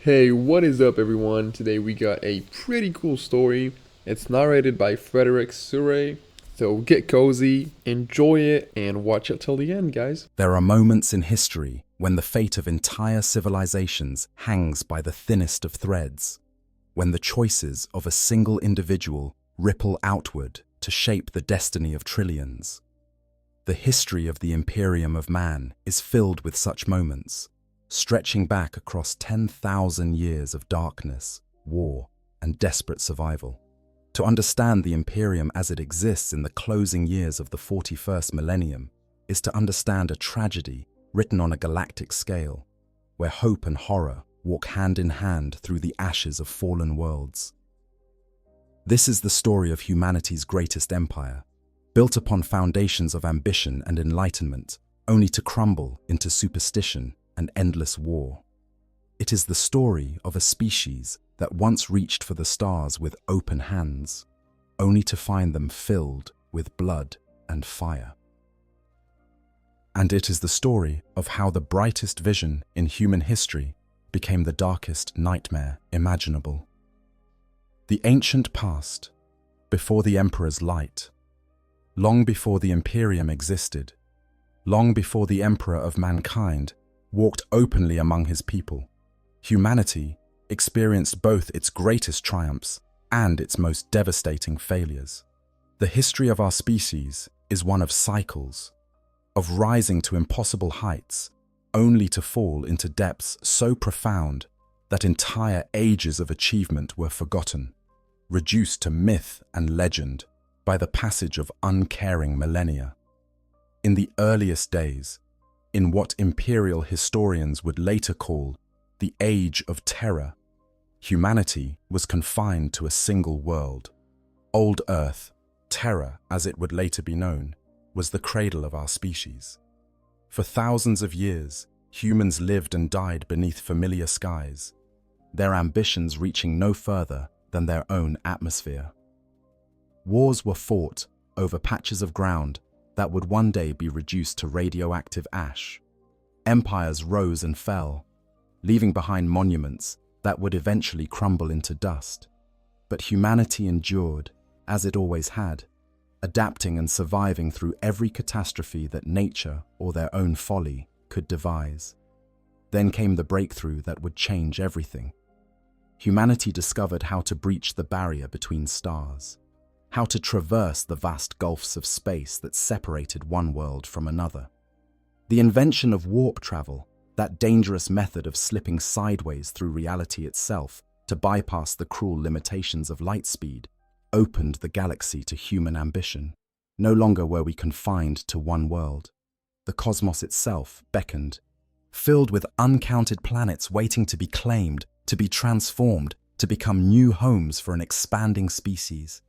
Hey, what is up, everyone? Today we got a pretty cool story. It's narrated by Frederick Surrey. So get cozy, enjoy it, and watch it till the end, guys. There are moments in history when the fate of entire civilizations hangs by the thinnest of threads, when the choices of a single individual ripple outward to shape the destiny of trillions. The history of the Imperium of man is filled with such moments, stretching back across 10,000 years of darkness, war, and desperate survival. To understand the Imperium as it exists in the closing years of the 41st millennium is to understand a tragedy written on a galactic scale, where hope and horror walk hand in hand through the ashes of fallen worlds. This is the story of humanity's greatest empire, built upon foundations of ambition and enlightenment, only to crumble into superstition and endless war. It is the story of a species that once reached for the stars with open hands, only to find them filled with blood and fire. And it is the story of how the brightest vision in human history became the darkest nightmare imaginable. The ancient past, before the Emperor's light, long before the Imperium existed, long before the Emperor of mankind walked openly among his people, humanity experienced both its greatest triumphs and its most devastating failures. The history of our species is one of cycles, of rising to impossible heights, only to fall into depths so profound that entire ages of achievement were forgotten, reduced to myth and legend by the passage of uncaring millennia. In the earliest days, in what imperial historians would later call the Age of Terror, humanity was confined to a single world. Old Earth, Terra as it would later be known, was the cradle of our species. For thousands of years, humans lived and died beneath familiar skies, their ambitions reaching no further than their own atmosphere. Wars were fought over patches of ground that would one day be reduced to radioactive ash. Empires rose and fell, leaving behind monuments that would eventually crumble into dust. But humanity endured, as it always had, adapting and surviving through every catastrophe that nature or their own folly could devise. Then came the breakthrough that would change everything. Humanity discovered how to breach the barrier between stars, how to traverse the vast gulfs of space that separated one world from another. The invention of warp travel, that dangerous method of slipping sideways through reality itself to bypass the cruel limitations of light speed, opened the galaxy to human ambition. No longer were we confined to one world. The cosmos itself beckoned, filled with uncounted planets waiting to be claimed, to be transformed, to become new homes for an expanding species.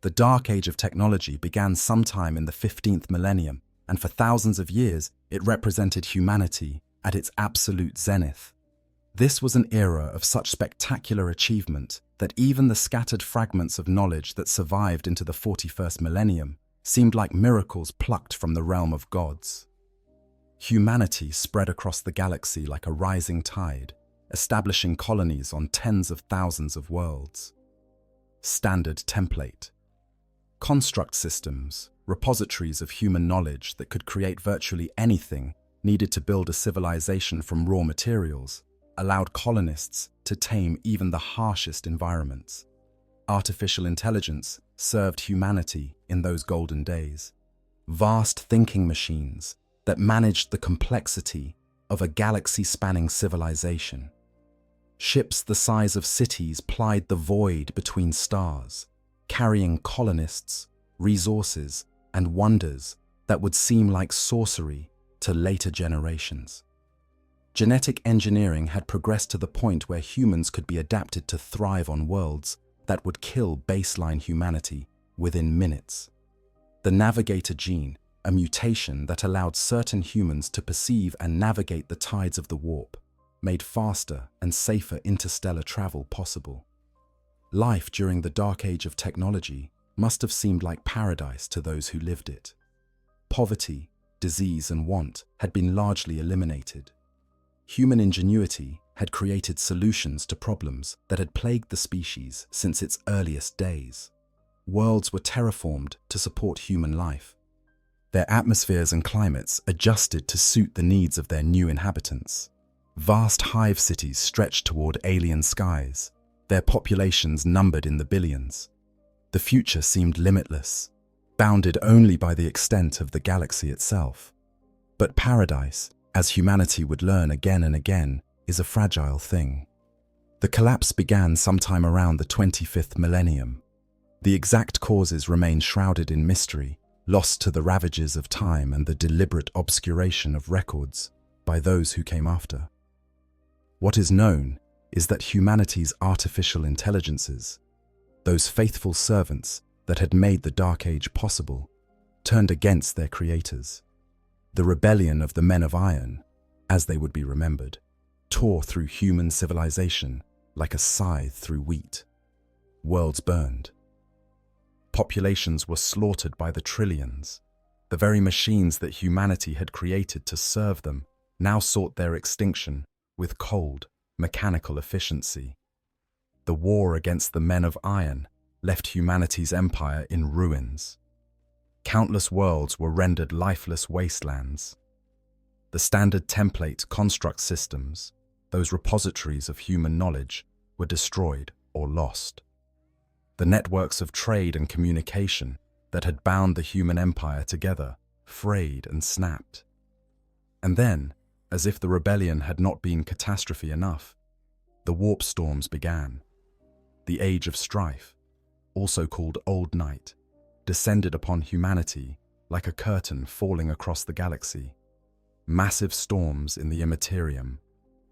The dark age of technology began sometime in the 15th millennium, and for thousands of years it represented humanity at its absolute zenith. This was an era of such spectacular achievement that even the scattered fragments of knowledge that survived into the 41st millennium seemed like miracles plucked from the realm of gods. Humanity spread across the galaxy like a rising tide, establishing colonies on tens of thousands of worlds. Standard template. Construct systems, repositories of human knowledge that could create virtually anything needed to build a civilization from raw materials, allowed colonists to tame even the harshest environments. Artificial intelligence served humanity in those golden days. Vast thinking machines that managed the complexity of a galaxy-spanning civilization. Ships the size of cities plied the void between stars, carrying colonists, resources, and wonders that would seem like sorcery to later generations. Genetic engineering had progressed to the point where humans could be adapted to thrive on worlds that would kill baseline humanity within minutes. The navigator gene, a mutation that allowed certain humans to perceive and navigate the tides of the warp, made faster and safer interstellar travel possible. Life during the dark age of technology must have seemed like paradise to those who lived it. Poverty, disease, and want had been largely eliminated. Human ingenuity had created solutions to problems that had plagued the species since its earliest days. Worlds were terraformed to support human life. Their atmospheres and climates adjusted to suit the needs of their new inhabitants. Vast hive cities stretched toward alien skies, their populations numbered in the billions. The future seemed limitless, bounded only by the extent of the galaxy itself. But paradise, as humanity would learn again and again, is a fragile thing. The collapse began sometime around the 25th millennium. The exact causes remain shrouded in mystery, lost to the ravages of time and the deliberate obscuration of records by those who came after. What is known is that humanity's artificial intelligences, those faithful servants that had made the Dark Age possible, turned against their creators. The rebellion of the Men of Iron, as they would be remembered, tore through human civilization like a scythe through wheat. Worlds burned. Populations were slaughtered by the trillions. The very machines that humanity had created to serve them now sought their extinction with cold, mechanical efficiency. The war against the Men of Iron left humanity's empire in ruins. Countless worlds were rendered lifeless wastelands. The standard template construct systems, those repositories of human knowledge, were destroyed or lost. The networks of trade and communication that had bound the human empire together frayed and snapped. And then, as if the rebellion had not been catastrophe enough, the warp storms began. The Age of Strife, also called Old Night, descended upon humanity like a curtain falling across the galaxy. Massive storms in the Imperium,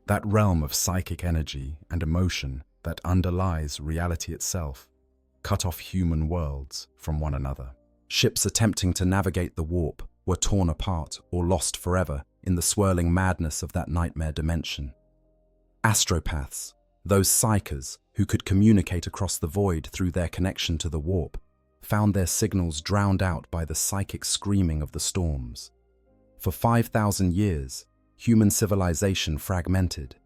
that realm of psychic energy and emotion that underlies reality itself, cut off human worlds from one another. Ships attempting to navigate the warp were torn apart or lost forever in the swirling madness of that nightmare dimension. Astropaths, those psychers who could communicate across the void through their connection to the warp, found their signals drowned out by the psychic screaming of the storms. For 5,000 years, human civilization fragmented.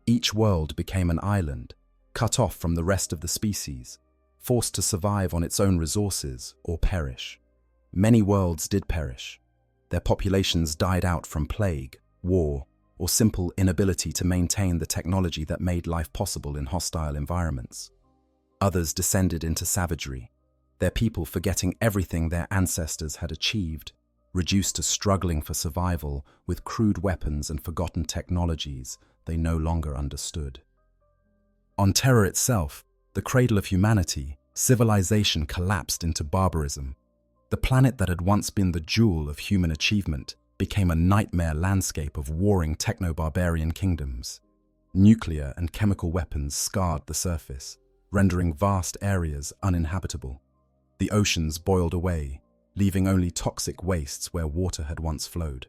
Each world became an island, cut off from the rest of the species, forced to survive on its own resources or perish. Many worlds did perish. Their populations died out from plague, war, or simple inability to maintain the technology that made life possible in hostile environments. Others descended into savagery, their people forgetting everything their ancestors had achieved, reduced to struggling for survival with crude weapons and forgotten technologies they no longer understood. On Terra itself, the cradle of humanity, civilization collapsed into barbarism. The planet that had once been the jewel of human achievement became a nightmare landscape of warring techno-barbarian kingdoms. Nuclear and chemical weapons scarred the surface, rendering vast areas uninhabitable. The oceans boiled away, leaving only toxic wastes where water had once flowed.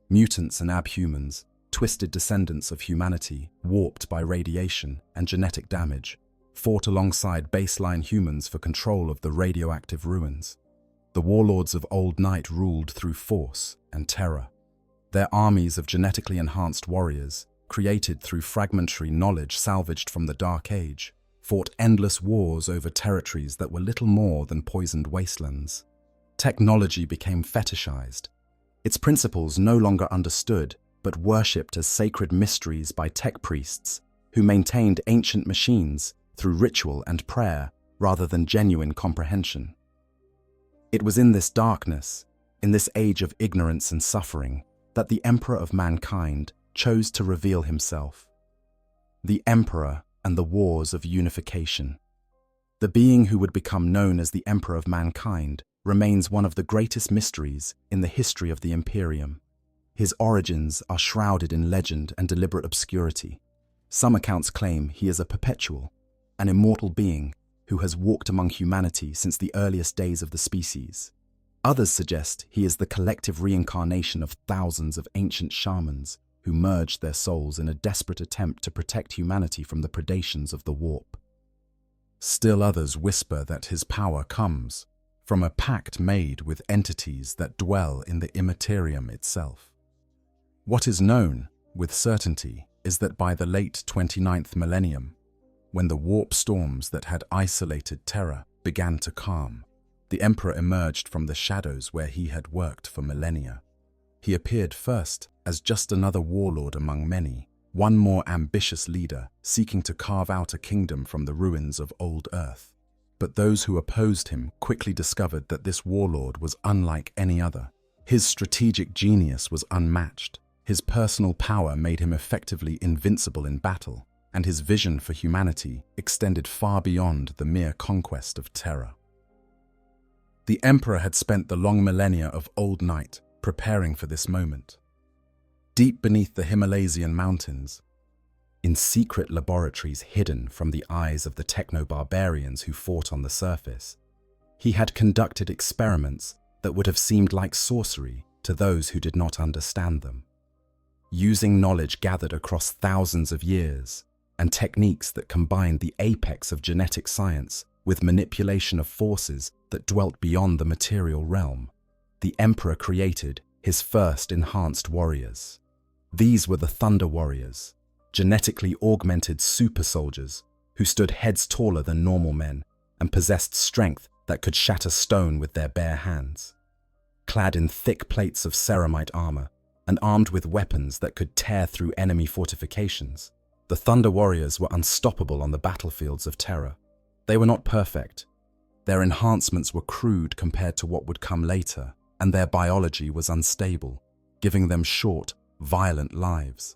Mutants and abhumans, twisted descendants of humanity, warped by radiation and genetic damage, fought alongside baseline humans for control of the radioactive ruins. The warlords of Old Night ruled through force and terror. Their armies of genetically enhanced warriors, created through fragmentary knowledge salvaged from the Dark Age, fought endless wars over territories that were little more than poisoned wastelands. Technology became fetishized, its principles no longer understood but worshipped as sacred mysteries by tech priests who maintained ancient machines through ritual and prayer rather than genuine comprehension. It was in this darkness, in this age of ignorance and suffering, that the Emperor of mankind chose to reveal himself. The Emperor and the Wars of Unification. The being who would become known as the Emperor of mankind remains one of the greatest mysteries in the history of the Imperium. His origins are shrouded in legend and deliberate obscurity. Some accounts claim he is a perpetual, an immortal being who has walked among humanity since the earliest days of the species. Others suggest he is the collective reincarnation of thousands of ancient shamans who merged their souls in a desperate attempt to protect humanity from the predations of the warp. Still others whisper that his power comes from a pact made with entities that dwell in the Imperium itself. What is known, with certainty, is that by the late 29th millennium, when the warp storms that had isolated Terra began to calm, the Emperor emerged from the shadows where he had worked for millennia. He appeared first as just another warlord among many, one more ambitious leader seeking to carve out a kingdom from the ruins of old Earth. But those who opposed him quickly discovered that this warlord was unlike any other. His strategic genius was unmatched. His personal power made him effectively invincible in battle, and his vision for humanity extended far beyond the mere conquest of Terra. The Emperor had spent the long millennia of Old Night preparing for this moment. Deep beneath the Himalayan mountains, in secret laboratories hidden from the eyes of the techno-barbarians who fought on the surface, he had conducted experiments that would have seemed like sorcery to those who did not understand them. Using knowledge gathered across thousands of years and techniques that combined the apex of genetic science with manipulation of forces that dwelt beyond the material realm, the Emperor created his first enhanced warriors. These were the Thunder Warriors, genetically augmented super soldiers who stood heads taller than normal men and possessed strength that could shatter stone with their bare hands. Clad in thick plates of ceramite armor and armed with weapons that could tear through enemy fortifications, the Thunder Warriors were unstoppable on the battlefields of Terra. They were not perfect. Their enhancements were crude compared to what would come later, and their biology was unstable, giving them short, violent lives.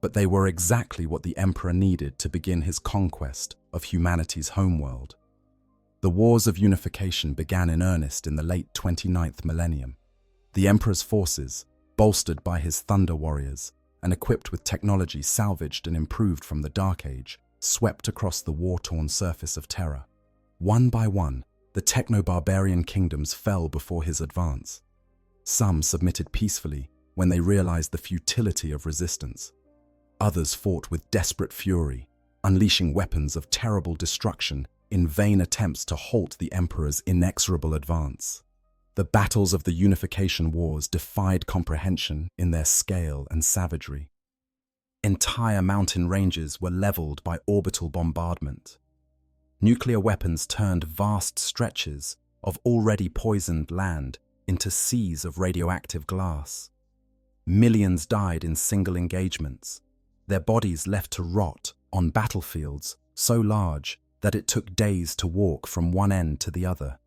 But they were exactly what the Emperor needed to begin his conquest of humanity's homeworld. The wars of unification began in earnest in the late 29th millennium. The Emperor's forces, bolstered by his Thunder Warriors and equipped with technology salvaged and improved from the Dark Age, swept across the war-torn surface of Terra. One by one, the techno-barbarian kingdoms fell before his advance. Some submitted peacefully when they realized the futility of resistance. Others fought with desperate fury, unleashing weapons of terrible destruction in vain attempts to halt the Emperor's inexorable advance. The battles of the Unification Wars defied comprehension in their scale and savagery. Entire mountain ranges were leveled by orbital bombardment. Nuclear weapons turned vast stretches of already poisoned land into seas of radioactive glass. Millions died in single engagements, their bodies left to rot on battlefields so large that it took days to walk from one end to the other.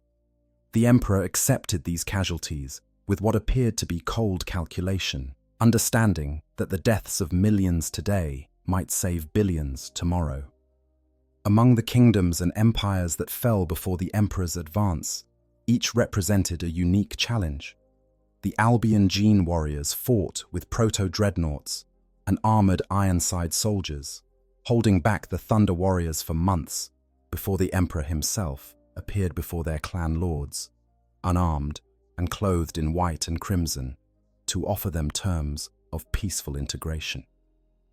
The Emperor accepted these casualties with what appeared to be cold calculation, understanding that the deaths of millions today might save billions tomorrow. Among the kingdoms and empires that fell before the Emperor's advance, each represented a unique challenge. The Albion Gene Warriors fought with proto-dreadnoughts and armored Ironside soldiers, holding back the Thunder Warriors for months before the Emperor himself appeared before their clan lords, unarmed and clothed in white and crimson, to offer them terms of peaceful integration.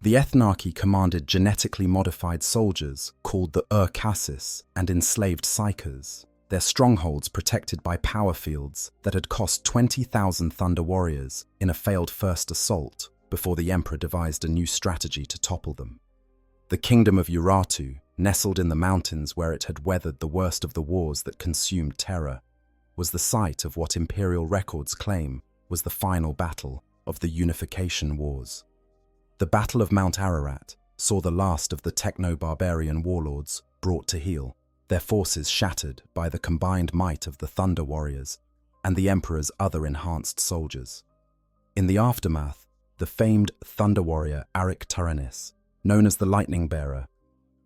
The Ethnarchy commanded genetically modified soldiers called the Urcasis and enslaved Psykers, their strongholds protected by power fields that had cost 20,000 Thunder Warriors in a failed first assault before the Emperor devised a new strategy to topple them. The kingdom of Urartu, nestled in the mountains where it had weathered the worst of the wars that consumed Terra, was the site of what imperial records claim was the final battle of the Unification Wars. The Battle of Mount Ararat saw the last of the techno-barbarian warlords brought to heel, their forces shattered by the combined might of the Thunder Warriors and the Emperor's other enhanced soldiers. In the aftermath, the famed Thunder Warrior Arik Taranis, known as the Lightning Bearer,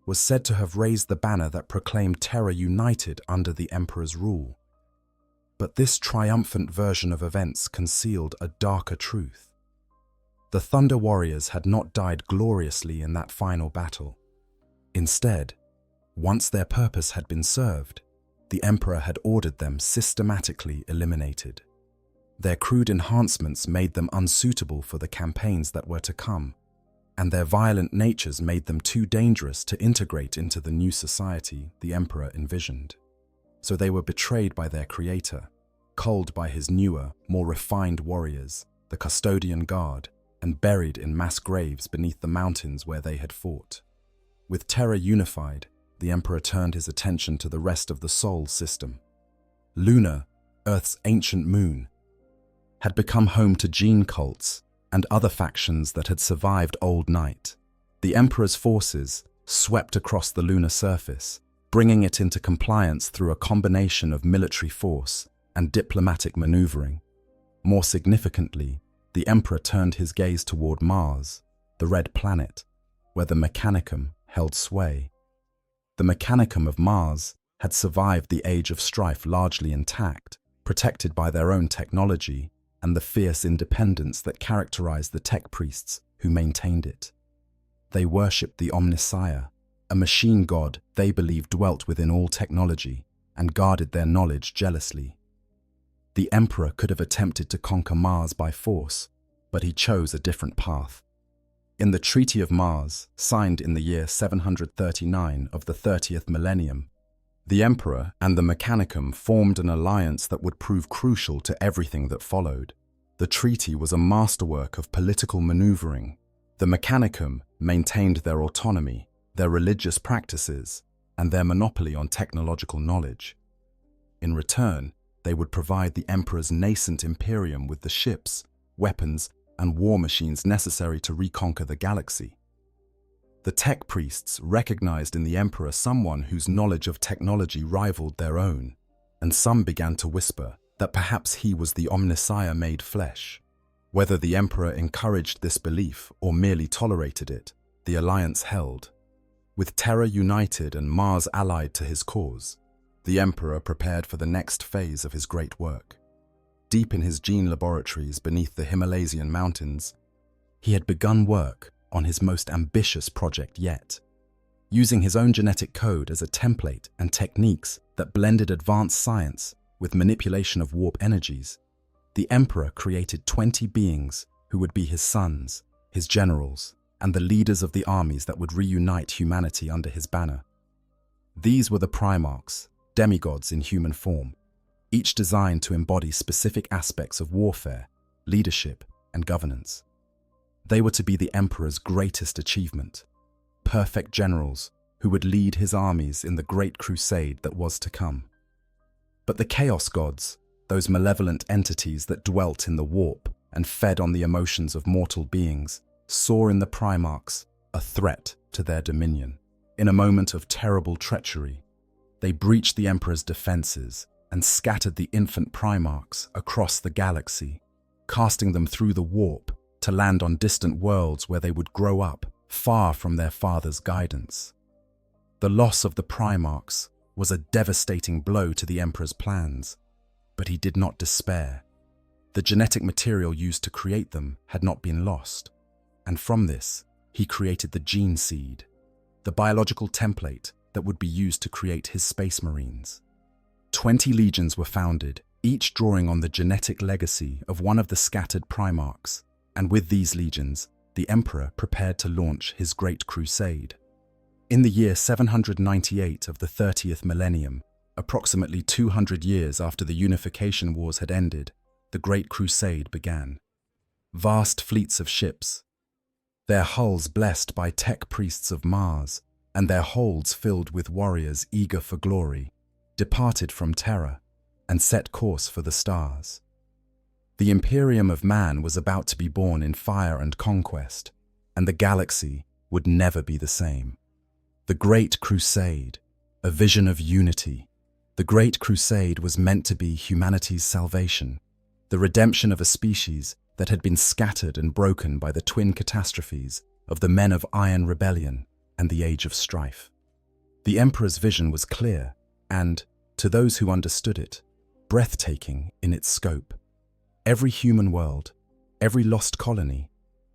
was said to have raised the banner that proclaimed Terra united under the Emperor's rule. But this triumphant version of events concealed a darker truth. The Thunder Warriors had not died gloriously in that final battle. Instead, once their purpose had been served, the Emperor had ordered them systematically eliminated. Their crude enhancements made them unsuitable for the campaigns that were to come, and their violent natures made them too dangerous to integrate into the new society the Emperor envisioned. So they were betrayed by their creator, culled by his newer, more refined warriors, the Custodian Guard, and buried in mass graves beneath the mountains where they had fought. With Terra unified, the Emperor turned his attention to the rest of the Sol system. Luna, Earth's ancient moon, had become home to gene cults and other factions that had survived Old Night. The Emperor's forces swept across the lunar surface, bringing it into compliance through a combination of military force and diplomatic maneuvering. More significantly, the Emperor turned his gaze toward Mars, the red planet, where the Mechanicum held sway. The Mechanicum of Mars had survived the Age of Strife largely intact, protected by their own technology and the fierce independence that characterized the tech priests who maintained it. They worshipped the Omnissiah, a machine god they believed dwelt within all technology and guarded their knowledge jealously. The Emperor could have attempted to conquer Mars by force, but he chose a different path. In the Treaty of Mars, signed in the year 739 of the 30th Millennium, the Emperor and the Mechanicum formed an alliance that would prove crucial to everything that followed. The treaty was a masterwork of political maneuvering. The Mechanicum maintained their autonomy, their religious practices, and their monopoly on technological knowledge. In return, they would provide the Emperor's nascent Imperium with the ships, weapons, and war machines necessary to reconquer the galaxy. The tech priests recognized in the Emperor someone whose knowledge of technology rivaled their own, and some began to whisper that perhaps he was the Omnissiah made flesh. Whether the Emperor encouraged this belief or merely tolerated it, the alliance held. With Terra united and Mars allied to his cause, the Emperor prepared for the next phase of his great work. Deep in his gene laboratories beneath the Himalayan mountains, he had begun work on his most ambitious project yet. Using his own genetic code as a template and techniques that blended advanced science with manipulation of warp energies, the Emperor created 20 beings who would be his sons, his generals, and the leaders of the armies that would reunite humanity under his banner. These were the Primarchs, demigods in human form, each designed to embody specific aspects of warfare, leadership, and governance. They were to be the Emperor's greatest achievement, perfect generals who would lead his armies in the great crusade that was to come. But the Chaos Gods, those malevolent entities that dwelt in the warp and fed on the emotions of mortal beings, saw in the Primarchs a threat to their dominion. In a moment of terrible treachery, they breached the Emperor's defenses and scattered the infant Primarchs across the galaxy, casting them through the warp to land on distant worlds where they would grow up far from their father's guidance. The loss of the Primarchs was a devastating blow to the Emperor's plans, but he did not despair. The genetic material used to create them had not been lost, and from this, he created the gene seed, the biological template that would be used to create his space marines. 20 legions were founded, each drawing on the genetic legacy of one of the scattered Primarchs, and with these legions, the Emperor prepared to launch his great crusade. In the year 798 of the 30th Millennium, approximately 200 years after the Unification Wars had ended, the Great Crusade began. Vast fleets of ships, their hulls blessed by tech priests of Mars, and their holds filled with warriors eager for glory, departed from Terra and set course for the stars. The Imperium of man was about to be born in fire and conquest, and the galaxy would never be the same. The Great Crusade, a vision of unity. The Great Crusade was meant to be humanity's salvation, the redemption of a species that had been scattered and broken by the twin catastrophes of the Men of Iron Rebellion and the Age of Strife. The Emperor's vision was clear and, to those who understood it, breathtaking in its scope. Every human world, every lost colony,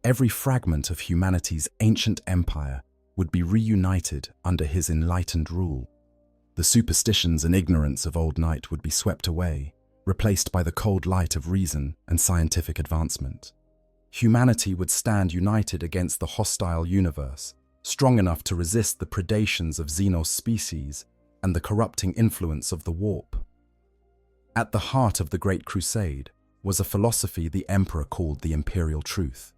every fragment of humanity's ancient empire would be reunited under his enlightened rule. The superstitions and ignorance of old night would be swept away, replaced by the cold light of reason and scientific advancement. Humanity would stand united against the hostile universe, strong enough to resist the predations of Xenos species and the corrupting influence of the warp. At the heart of the Great Crusade was a philosophy the Emperor called the Imperial Truth.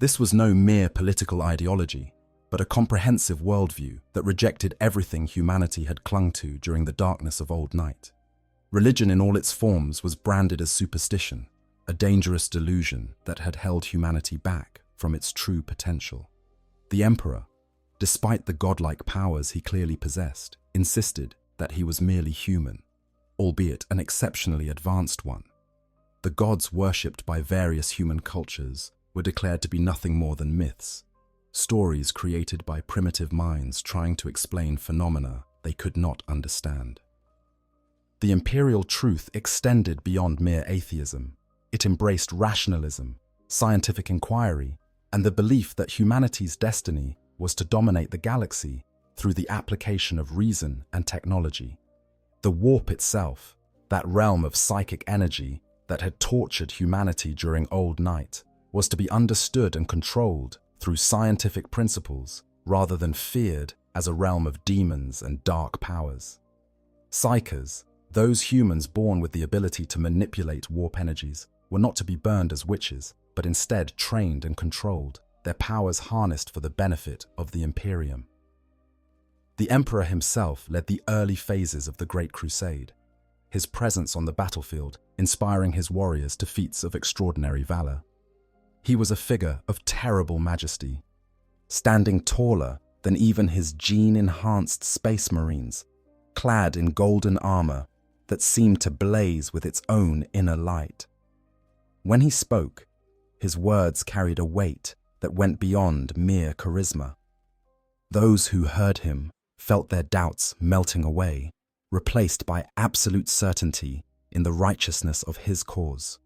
This was no mere political ideology, but a comprehensive worldview that rejected everything humanity had clung to during the darkness of old night. Religion in all its forms was branded as superstition, a dangerous delusion that had held humanity back from its true potential. The Emperor, despite the godlike powers he clearly possessed, insisted that he was merely human, albeit an exceptionally advanced one. The gods worshipped by various human cultures were declared to be nothing more than myths, stories created by primitive minds trying to explain phenomena they could not understand. The imperial truth extended beyond mere atheism. It embraced rationalism, scientific inquiry, and the belief that humanity's destiny was to dominate the galaxy through the application of reason and technology. The warp itself, that realm of psychic energy that had tortured humanity during old night, was to be understood and controlled through scientific principles rather than feared as a realm of demons and dark powers. Psykers, those humans born with the ability to manipulate warp energies, were not to be burned as witches, but instead trained and controlled, their powers harnessed for the benefit of the Imperium. The Emperor himself led the early phases of the Great Crusade, his presence on the battlefield inspiring his warriors to feats of extraordinary valor. He was a figure of terrible majesty, standing taller than even his gene-enhanced space marines, clad in golden armor that seemed to blaze with its own inner light. When he spoke, his words carried a weight that went beyond mere charisma. Those who heard him felt their doubts melting away, replaced by absolute certainty in the righteousness of his cause.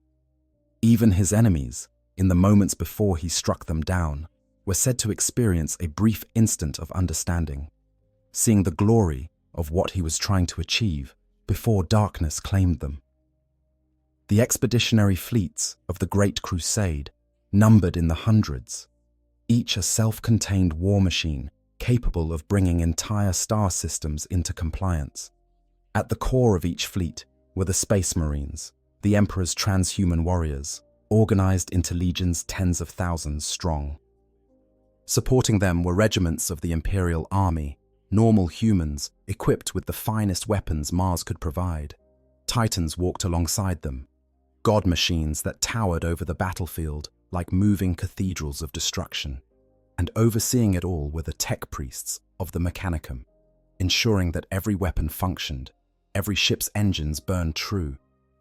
Even his enemies, in the moments before he struck them down, were said to experience a brief instant of understanding, seeing the glory of what he was trying to achieve before darkness claimed them. The expeditionary fleets of the Great Crusade numbered in the hundreds, each a self-contained war machine capable of bringing entire star systems into compliance. At the core of each fleet were the Space Marines, the Emperor's transhuman warriors, organized into legions tens of thousands strong. Supporting them were regiments of the Imperial Army, normal humans equipped with the finest weapons Mars could provide. Titans walked alongside them, god machines that towered over the battlefield like moving cathedrals of destruction. And overseeing it all were the tech priests of the Mechanicum, ensuring that every weapon functioned, every ship's engines burned true,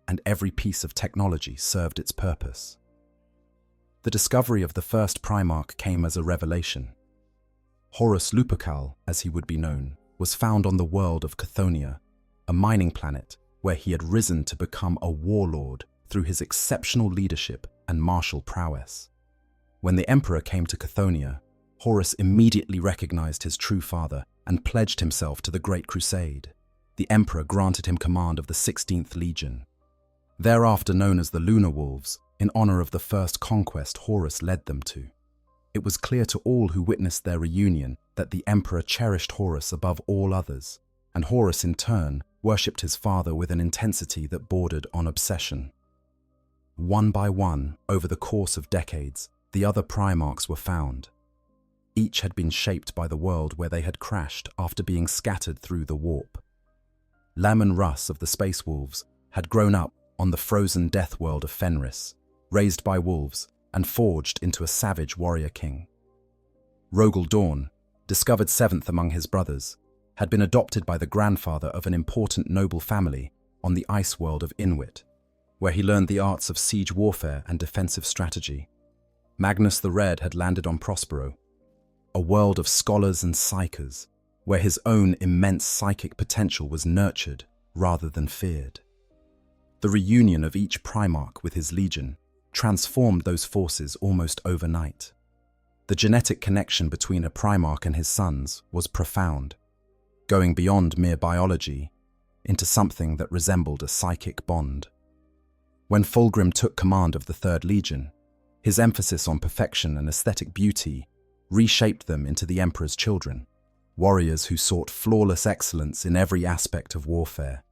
and every piece of technology served its purpose. The discovery of the first Primarch came as a revelation. Horus Lupercal, as he would be known, was found on the world of Chthoniya, a mining planet where he had risen to become a warlord through his exceptional leadership and martial prowess. When the Emperor came to Chthoniya, Horus immediately recognized his true father and pledged himself to the Great Crusade. The Emperor granted him command of the 16th Legion. Thereafter known as the Lunar Wolves, in honor of the first conquest Horus led them to. It was clear to all who witnessed their reunion that the Emperor cherished Horus above all others, and Horus in turn worshipped his father with an intensity that bordered on obsession. One by one, over the course of decades, the other Primarchs were found. Each had been shaped by the world where they had crashed after being scattered through the warp. Laman Russ of the Space Wolves had grown up on the frozen death world of Fenris, raised by wolves and forged into a savage warrior king. Rogel Dawn, discovered seventh among his brothers, had been adopted by the grandfather of an important noble family on the ice world of Inwit, where he learned the arts of siege warfare and defensive strategy. Magnus the Red had landed on Prospero, a world of scholars and psychers, where his own immense psychic potential was nurtured rather than feared. The reunion of each Primarch with his legion transformed those forces almost overnight. The genetic connection between a Primarch and his sons was profound, going beyond mere biology into something that resembled a psychic bond. When Fulgrim took command of the 3rd Legion, his emphasis on perfection and aesthetic beauty reshaped them into the Emperor's children, warriors who sought flawless excellence in every aspect of warfare.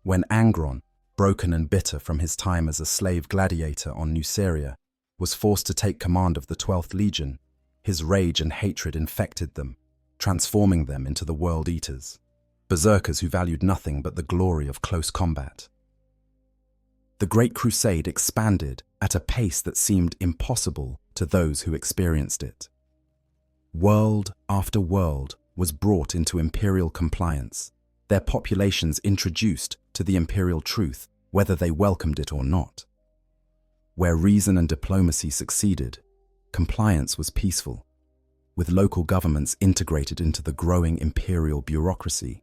When Angron, broken and bitter from his time as a slave gladiator on Nuceria, was forced to take command of the 12th Legion, his rage and hatred infected them, transforming them into the World Eaters, berserkers who valued nothing but the glory of close combat. The Great Crusade expanded at a pace that seemed impossible to those who experienced it. World after world was brought into imperial compliance, their populations introduced to the imperial truth, whether they welcomed it or not. Where reason and diplomacy succeeded, compliance was peaceful, with local governments integrated into the growing imperial bureaucracy,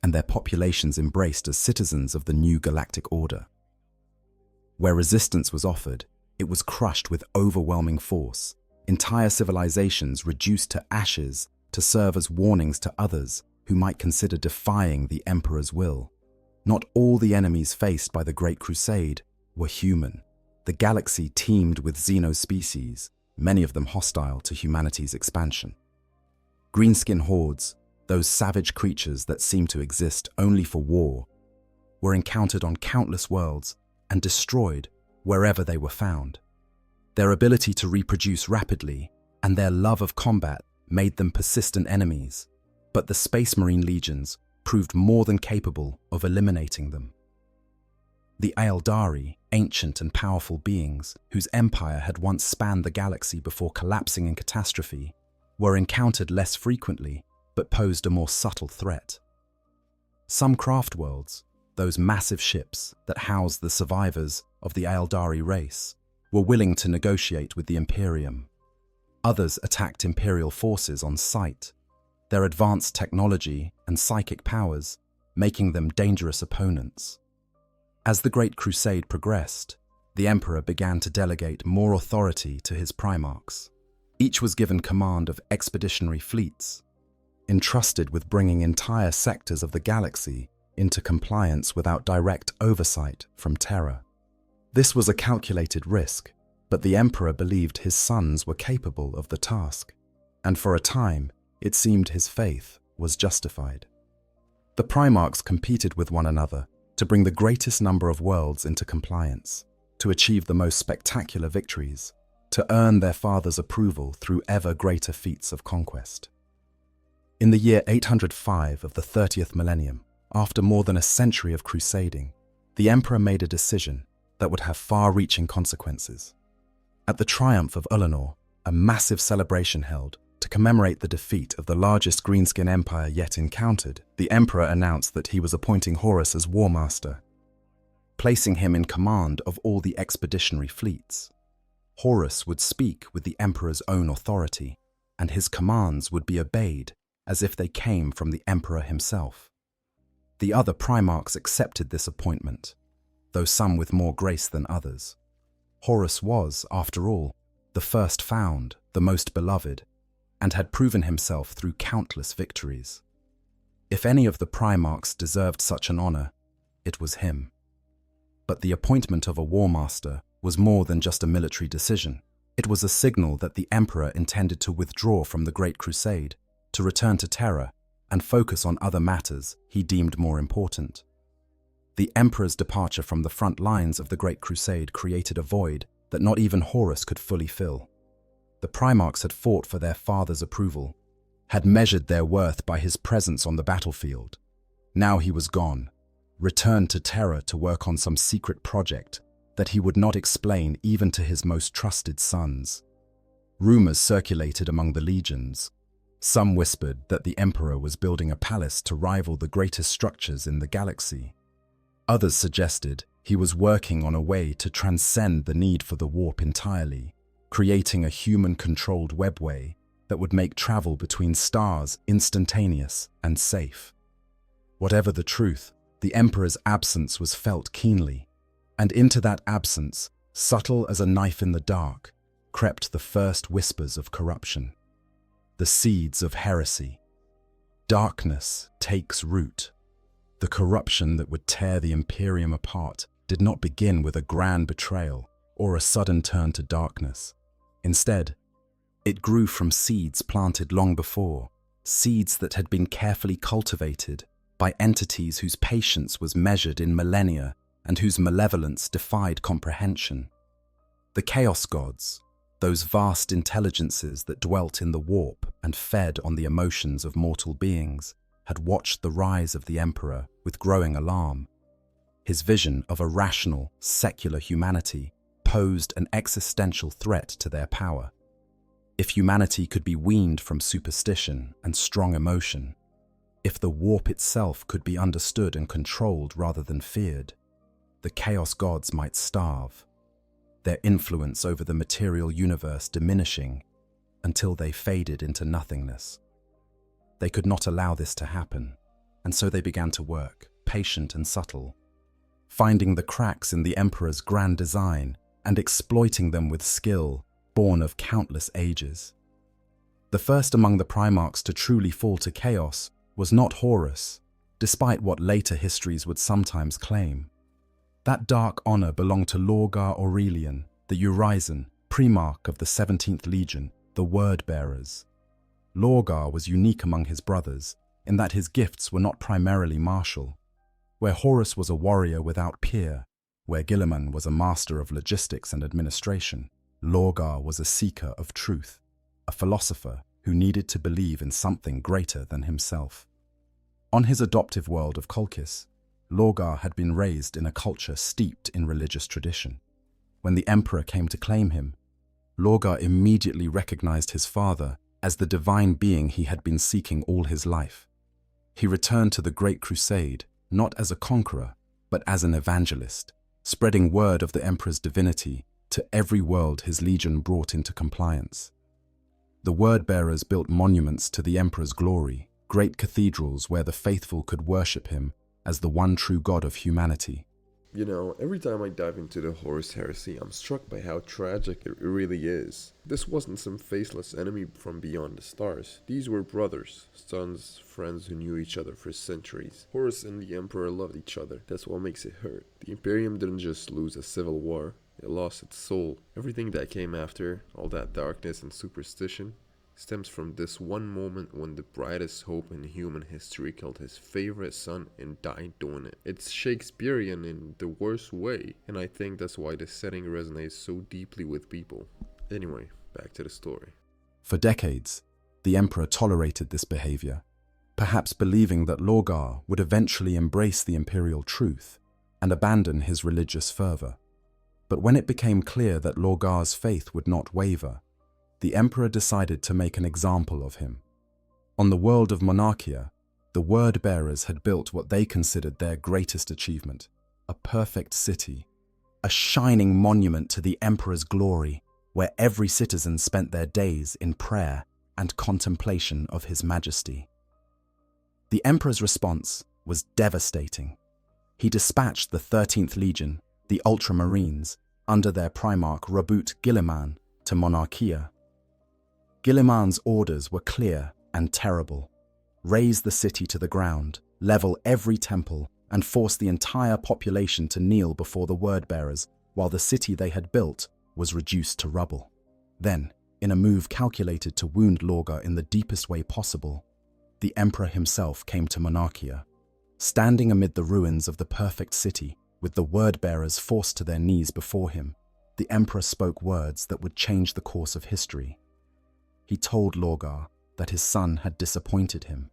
and their populations embraced as citizens of the new galactic order. Where resistance was offered, it was crushed with overwhelming force, entire civilizations reduced to ashes to serve as warnings to others who might consider defying the Emperor's will. Not all the enemies faced by the Great Crusade were human. The galaxy teemed with xenospecies, many of them hostile to humanity's expansion. Greenskin hordes, those savage creatures that seemed to exist only for war, were encountered on countless worlds and destroyed wherever they were found. Their ability to reproduce rapidly and their love of combat made them persistent enemies, but the Space Marine legions proved more than capable of eliminating them. The Aeldari, ancient and powerful beings whose empire had once spanned the galaxy before collapsing in catastrophe, were encountered less frequently but posed a more subtle threat. Some craft worlds, those massive ships that housed the survivors of the Aeldari race, were willing to negotiate with the Imperium. Others attacked Imperial forces on sight, their advanced technology and psychic powers making them dangerous opponents. As the Great Crusade progressed, the Emperor began to delegate more authority to his primarchs. Each was given command of expeditionary fleets, entrusted with bringing entire sectors of the galaxy into compliance without direct oversight from Terra. This was a calculated risk, but the Emperor believed his sons were capable of the task, and for a time it seemed his faith was justified. The primarchs competed with one another to bring the greatest number of worlds into compliance, to achieve the most spectacular victories, to earn their father's approval through ever greater feats of conquest. In the year 805 of the 30th Millennium, after more than a century of crusading, the Emperor made a decision that would have far-reaching consequences. At the triumph of Ulanor, a massive celebration held to commemorate the defeat of the largest Greenskin empire yet encountered, the Emperor announced that he was appointing Horus as War Master, placing him in command of all the expeditionary fleets. Horus would speak with the Emperor's own authority, and his commands would be obeyed as if they came from the Emperor himself. The other primarchs accepted this appointment, though some with more grace than others. Horus was, after all, the first found, the most beloved, and had proven himself through countless victories. If any of the primarchs deserved such an honor, it was him. But the appointment of a war master was more than just a military decision. It was a signal that the Emperor intended to withdraw from the Great Crusade, to return to Terra and focus on other matters he deemed more important. The Emperor's departure from the front lines of the Great Crusade created a void that not even Horus could fully fill. The primarchs had fought for their father's approval, had measured their worth by his presence on the battlefield. Now he was gone, returned to Terra to work on some secret project that he would not explain even to his most trusted sons. Rumors circulated among the legions. Some whispered that the Emperor was building a palace to rival the greatest structures in the galaxy. Others suggested he was working on a way to transcend the need for the warp entirely, creating a human-controlled webway that would make travel between stars instantaneous and safe. Whatever the truth, the Emperor's absence was felt keenly, and into that absence, subtle as a knife in the dark, crept the first whispers of corruption, the seeds of heresy. Darkness takes root. The corruption that would tear the Imperium apart did not begin with a grand betrayal or a sudden turn to darkness. Instead, it grew from seeds planted long before, seeds that had been carefully cultivated by entities whose patience was measured in millennia and whose malevolence defied comprehension. The Chaos Gods, those vast intelligences that dwelt in the warp and fed on the emotions of mortal beings, had watched the rise of the Emperor with growing alarm. His vision of a rational, secular humanity posed an existential threat to their power. If humanity could be weaned from superstition and strong emotion, if the warp itself could be understood and controlled rather than feared, the Chaos Gods might starve, their influence over the material universe diminishing until they faded into nothingness. They could not allow this to happen, and so they began to work, patient and subtle, finding the cracks in the Emperor's grand design and exploiting them with skill born of countless ages. The first among the Primarchs to truly fall to chaos was not Horus, despite what later histories would sometimes claim. That dark honor belonged to Lorgar Aurelian, the Urizen, Primarch of the 17th Legion, the Word-Bearers. Lorgar was unique among his brothers in that his gifts were not primarily martial. Where Horus was a warrior without peer, where Guilliman was a master of logistics and administration, Lorgar was a seeker of truth, a philosopher who needed to believe in something greater than himself. On his adoptive world of Colchis, Lorgar had been raised in a culture steeped in religious tradition. When the Emperor came to claim him, Lorgar immediately recognized his father as the divine being he had been seeking all his life. He returned to the Great Crusade not as a conqueror, but as an evangelist, spreading word of the Emperor's divinity to every world his legion brought into compliance. The Word-Bearers built monuments to the Emperor's glory, great cathedrals where the faithful could worship him as the one true God of humanity. You know, every time I dive into the Horus heresy, I'm struck by how tragic it really is. This wasn't some faceless enemy from beyond the stars. These were brothers, sons, friends who knew each other for centuries. Horus and the Emperor loved each other. That's what makes it hurt. The Imperium didn't just lose a civil war, it lost its soul. Everything that came after, all that darkness and superstition, stems from this one moment when the brightest hope in human history killed his favorite son and died doing it. It's Shakespearean in the worst way, and I think that's why the setting resonates so deeply with people. Anyway, back to the story. For decades, the Emperor tolerated this behavior, perhaps believing that Lorgar would eventually embrace the imperial truth and abandon his religious fervor. But when it became clear that Lorgar's faith would not waver, the Emperor decided to make an example of him. On the world of Monarchia, the Word-Bearers had built what they considered their greatest achievement, a perfect city, a shining monument to the Emperor's glory, where every citizen spent their days in prayer and contemplation of his majesty. The Emperor's response was devastating. He dispatched the 13th Legion, the Ultramarines, under their Primarch Rabut Guilliman, to Monarchia. Guilliman's orders were clear and terrible. Raze the city to the ground, level every temple, and force the entire population to kneel before the Word-Bearers while the city they had built was reduced to rubble. Then, in a move calculated to wound Lorgar in the deepest way possible, the Emperor himself came to Monarchia. Standing amid the ruins of the perfect city, with the Word-Bearers forced to their knees before him, the Emperor spoke words that would change the course of history. He told Lorgar that his son had disappointed him,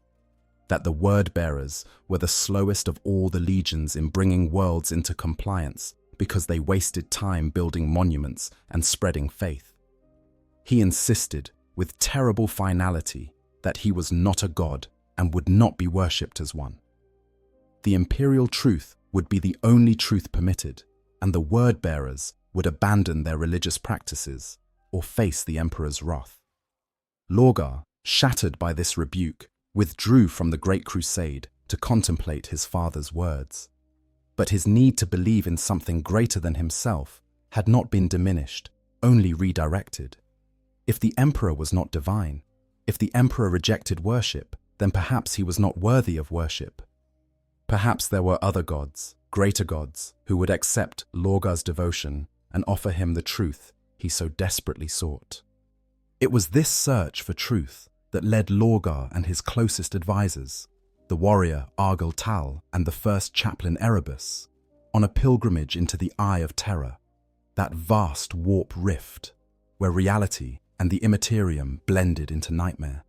that the Word-Bearers were the slowest of all the legions in bringing worlds into compliance because they wasted time building monuments and spreading faith. He insisted, with terrible finality, that he was not a god and would not be worshipped as one. The imperial truth would be the only truth permitted, and the Word-Bearers would abandon their religious practices or face the Emperor's wrath. Lorgar, shattered by this rebuke, withdrew from the Great Crusade to contemplate his father's words. But his need to believe in something greater than himself had not been diminished, only redirected. If the Emperor was not divine, if the Emperor rejected worship, then perhaps he was not worthy of worship. Perhaps there were other gods, greater gods, who would accept Lorgar's devotion and offer him the truth he so desperately sought. It was this search for truth that led Lorgar and his closest advisors, the warrior Argyll Tal and the first chaplain Erebus, on a pilgrimage into the Eye of Terror. that vast warp rift where reality and the Imperium blended into nightmare.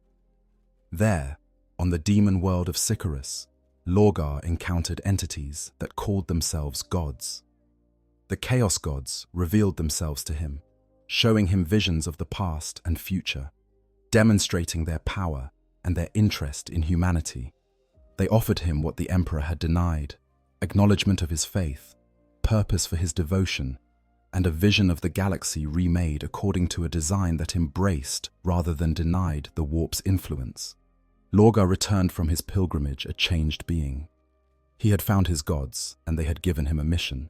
There, on the demon world of Sicarus, Lorgar encountered entities that called themselves gods. The Chaos Gods revealed themselves to him, showing him visions of the past and future, demonstrating their power and their interest in humanity. They offered him what the Emperor had denied: acknowledgement of his faith, purpose for his devotion, and a vision of the galaxy remade according to a design that embraced rather than denied the warp's influence. Lorgar returned from his pilgrimage a changed being. He had found his gods, and they had given him a mission.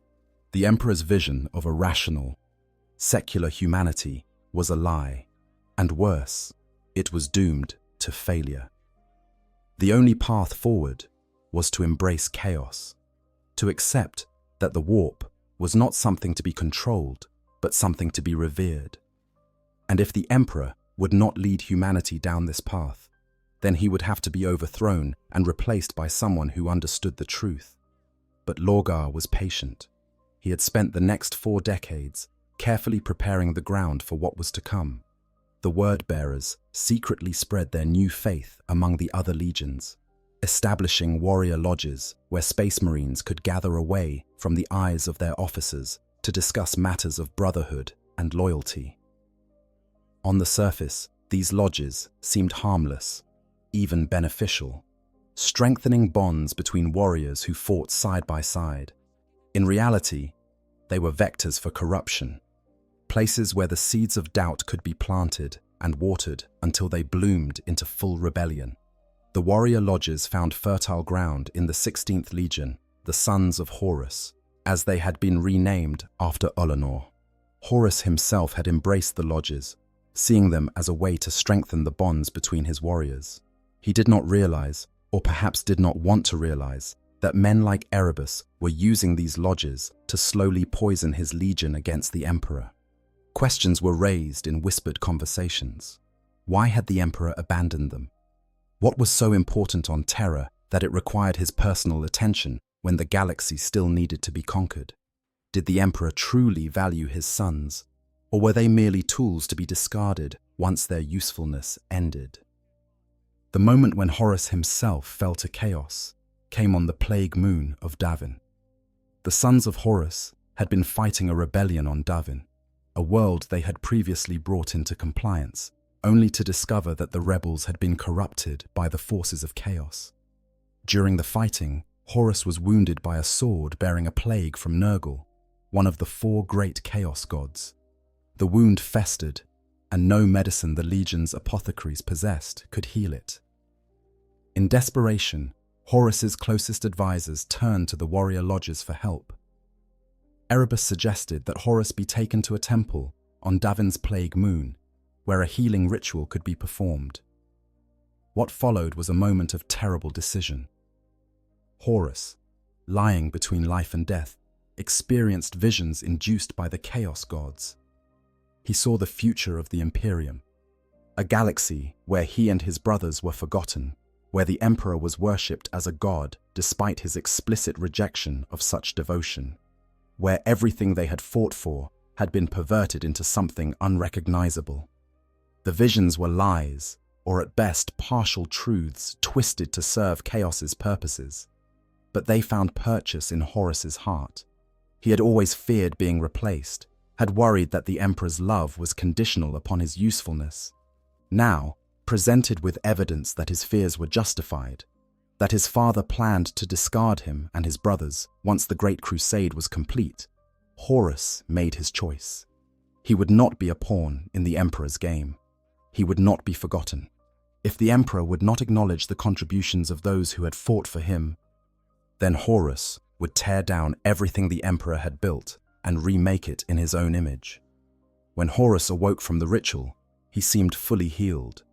The Emperor's vision of a rational, secular humanity was a lie, and worse, it was doomed to failure. The only path forward was to embrace chaos, to accept that the warp was not something to be controlled, but something to be revered. And if the Emperor would not lead humanity down this path, then he would have to be overthrown and replaced by someone who understood the truth. But Lorgar was patient. He had spent the next 4 decades carefully preparing the ground for what was to come. The word-bearers secretly spread their new faith among the other legions, establishing warrior lodges where space marines could gather away from the eyes of their officers to discuss matters of brotherhood and loyalty. On the surface, these lodges seemed harmless, even beneficial, strengthening bonds between warriors who fought side by side. In reality, they were vectors for corruption, places where the seeds of doubt could be planted and watered until they bloomed into full rebellion. The warrior lodges found fertile ground in the 16th Legion, the Sons of Horus, as they had been renamed after Olenor. Horus himself had embraced the lodges, seeing them as a way to strengthen the bonds between his warriors. He did not realize, or perhaps did not want to realize, that men like Erebus were using these lodges to slowly poison his legion against the Emperor. Questions were raised in whispered conversations. Why had the Emperor abandoned them? What was so important on Terra that it required his personal attention when the galaxy still needed to be conquered? Did the Emperor truly value his sons, or were they merely tools to be discarded once their usefulness ended? The moment when Horus himself fell to chaos came on the plague moon of Davin. The Sons of Horus had been fighting a rebellion on Davin, a world they had previously brought into compliance, only to discover that the rebels had been corrupted by the forces of chaos. During the fighting, Horus was wounded by a sword bearing a plague from Nurgle, one of the 4 great chaos gods. The wound festered, and no medicine the Legion's apothecaries possessed could heal it. In desperation, Horus's closest advisors turned to the warrior lodges for help. Erebus suggested that Horus be taken to a temple on Davin's plague moon, where a healing ritual could be performed. What followed was a moment of terrible decision. Horus, lying between life and death, experienced visions induced by the Chaos Gods. He saw the future of the Imperium, a galaxy where he and his brothers were forgotten, where the Emperor was worshipped as a god despite his explicit rejection of such devotion, where everything they had fought for had been perverted into something unrecognizable. The visions were lies, or at best partial truths twisted to serve Chaos's purposes. But they found purchase in Horus's heart. He had always feared being replaced, had worried that the Emperor's love was conditional upon his usefulness. Now, presented with evidence that his fears were justified, that his father planned to discard him and his brothers once the Great Crusade was complete, Horus made his choice. He would not be a pawn in the Emperor's game. He would not be forgotten. If the Emperor would not acknowledge the contributions of those who had fought for him, then Horus would tear down everything the Emperor had built and remake it in his own image. When Horus awoke from the ritual, he seemed fully healed,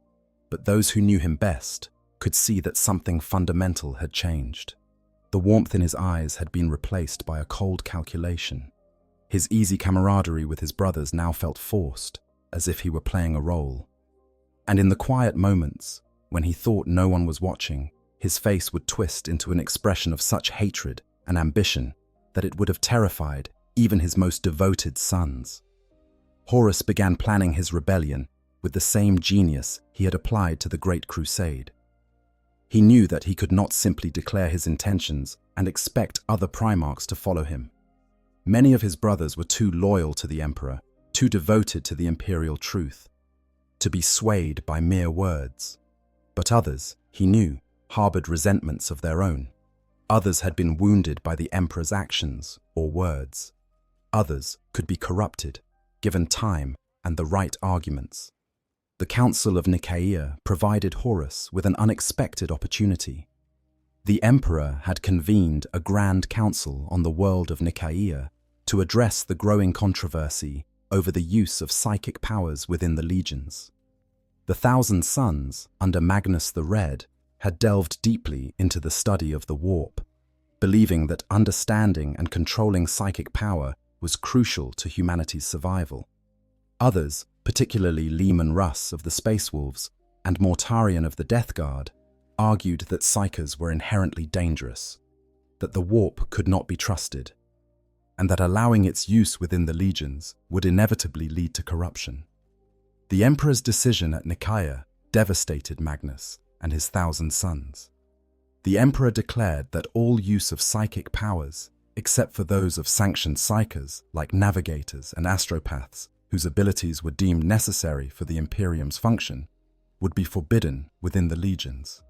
but those who knew him best could see that something fundamental had changed. The warmth in his eyes had been replaced by a cold calculation. His easy camaraderie with his brothers now felt forced, as if he were playing a role. And in the quiet moments, when he thought no one was watching, his face would twist into an expression of such hatred and ambition that it would have terrified even his most devoted sons. Horus began planning his rebellion with the same genius he had applied to the Great Crusade. He knew that he could not simply declare his intentions and expect other Primarchs to follow him. Many of his brothers were too loyal to the Emperor, too devoted to the imperial truth, to be swayed by mere words. But others, he knew, harbored resentments of their own. Others had been wounded by the Emperor's actions or words. Others could be corrupted, given time and the right arguments. The Council of Nicaea provided Horus with an unexpected opportunity. The Emperor had convened a grand council on the world of Nicaea to address the growing controversy over the use of psychic powers within the legions. The Thousand Sons, under Magnus the Red, had delved deeply into the study of the warp, believing that understanding and controlling psychic power was crucial to humanity's survival. Others, particularly Leman Russ of the Space Wolves and Mortarion of the Death Guard, argued that psychers were inherently dangerous, that the warp could not be trusted, and that allowing its use within the legions would inevitably lead to corruption. The Emperor's decision at Nicaea devastated Magnus and his Thousand Sons. The Emperor declared that all use of psychic powers, except for those of sanctioned psychers like navigators and astropaths, whose abilities were deemed necessary for the Imperium's function, would be forbidden within the legions.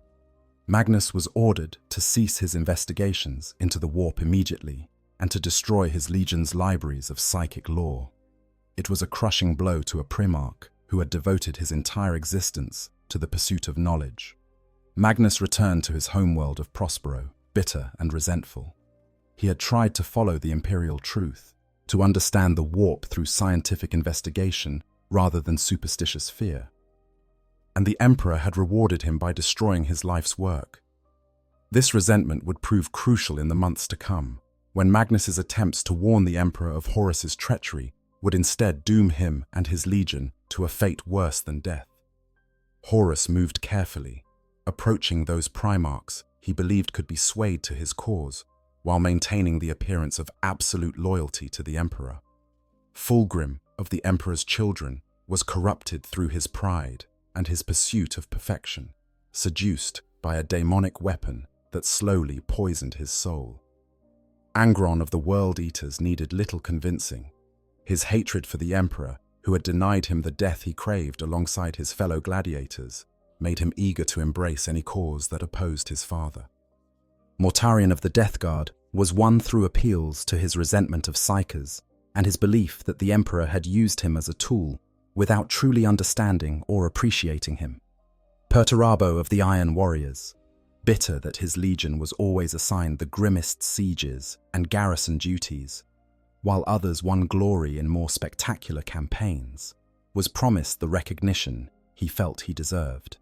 Magnus was ordered to cease his investigations into the warp immediately and to destroy his legion's libraries of psychic lore. It was a crushing blow to a Primarch who had devoted his entire existence to the pursuit of knowledge. Magnus returned to his homeworld of Prospero, bitter and resentful. He had tried to follow the imperial truth, to understand the warp through scientific investigation rather than superstitious fear. And the Emperor had rewarded him by destroying his life's work. This resentment would prove crucial in the months to come, when Magnus's attempts to warn the Emperor of Horus's treachery would instead doom him and his legion to a fate worse than death. Horus moved carefully, approaching those Primarchs he believed could be swayed to his cause, while maintaining the appearance of absolute loyalty to the Emperor. Fulgrim of the Emperor's children was corrupted through his pride and his pursuit of perfection, seduced by a demonic weapon that slowly poisoned his soul. Angron of the World Eaters needed little convincing. His hatred for the Emperor, who had denied him the death he craved alongside his fellow gladiators, made him eager to embrace any cause that opposed his father. Mortarion of the Death Guard was won through appeals to his resentment of psychers and his belief that the Emperor had used him as a tool without truly understanding or appreciating him. Perturabo of the Iron Warriors, bitter that his legion was always assigned the grimmest sieges and garrison duties, while others won glory in more spectacular campaigns, was promised the recognition he felt he deserved.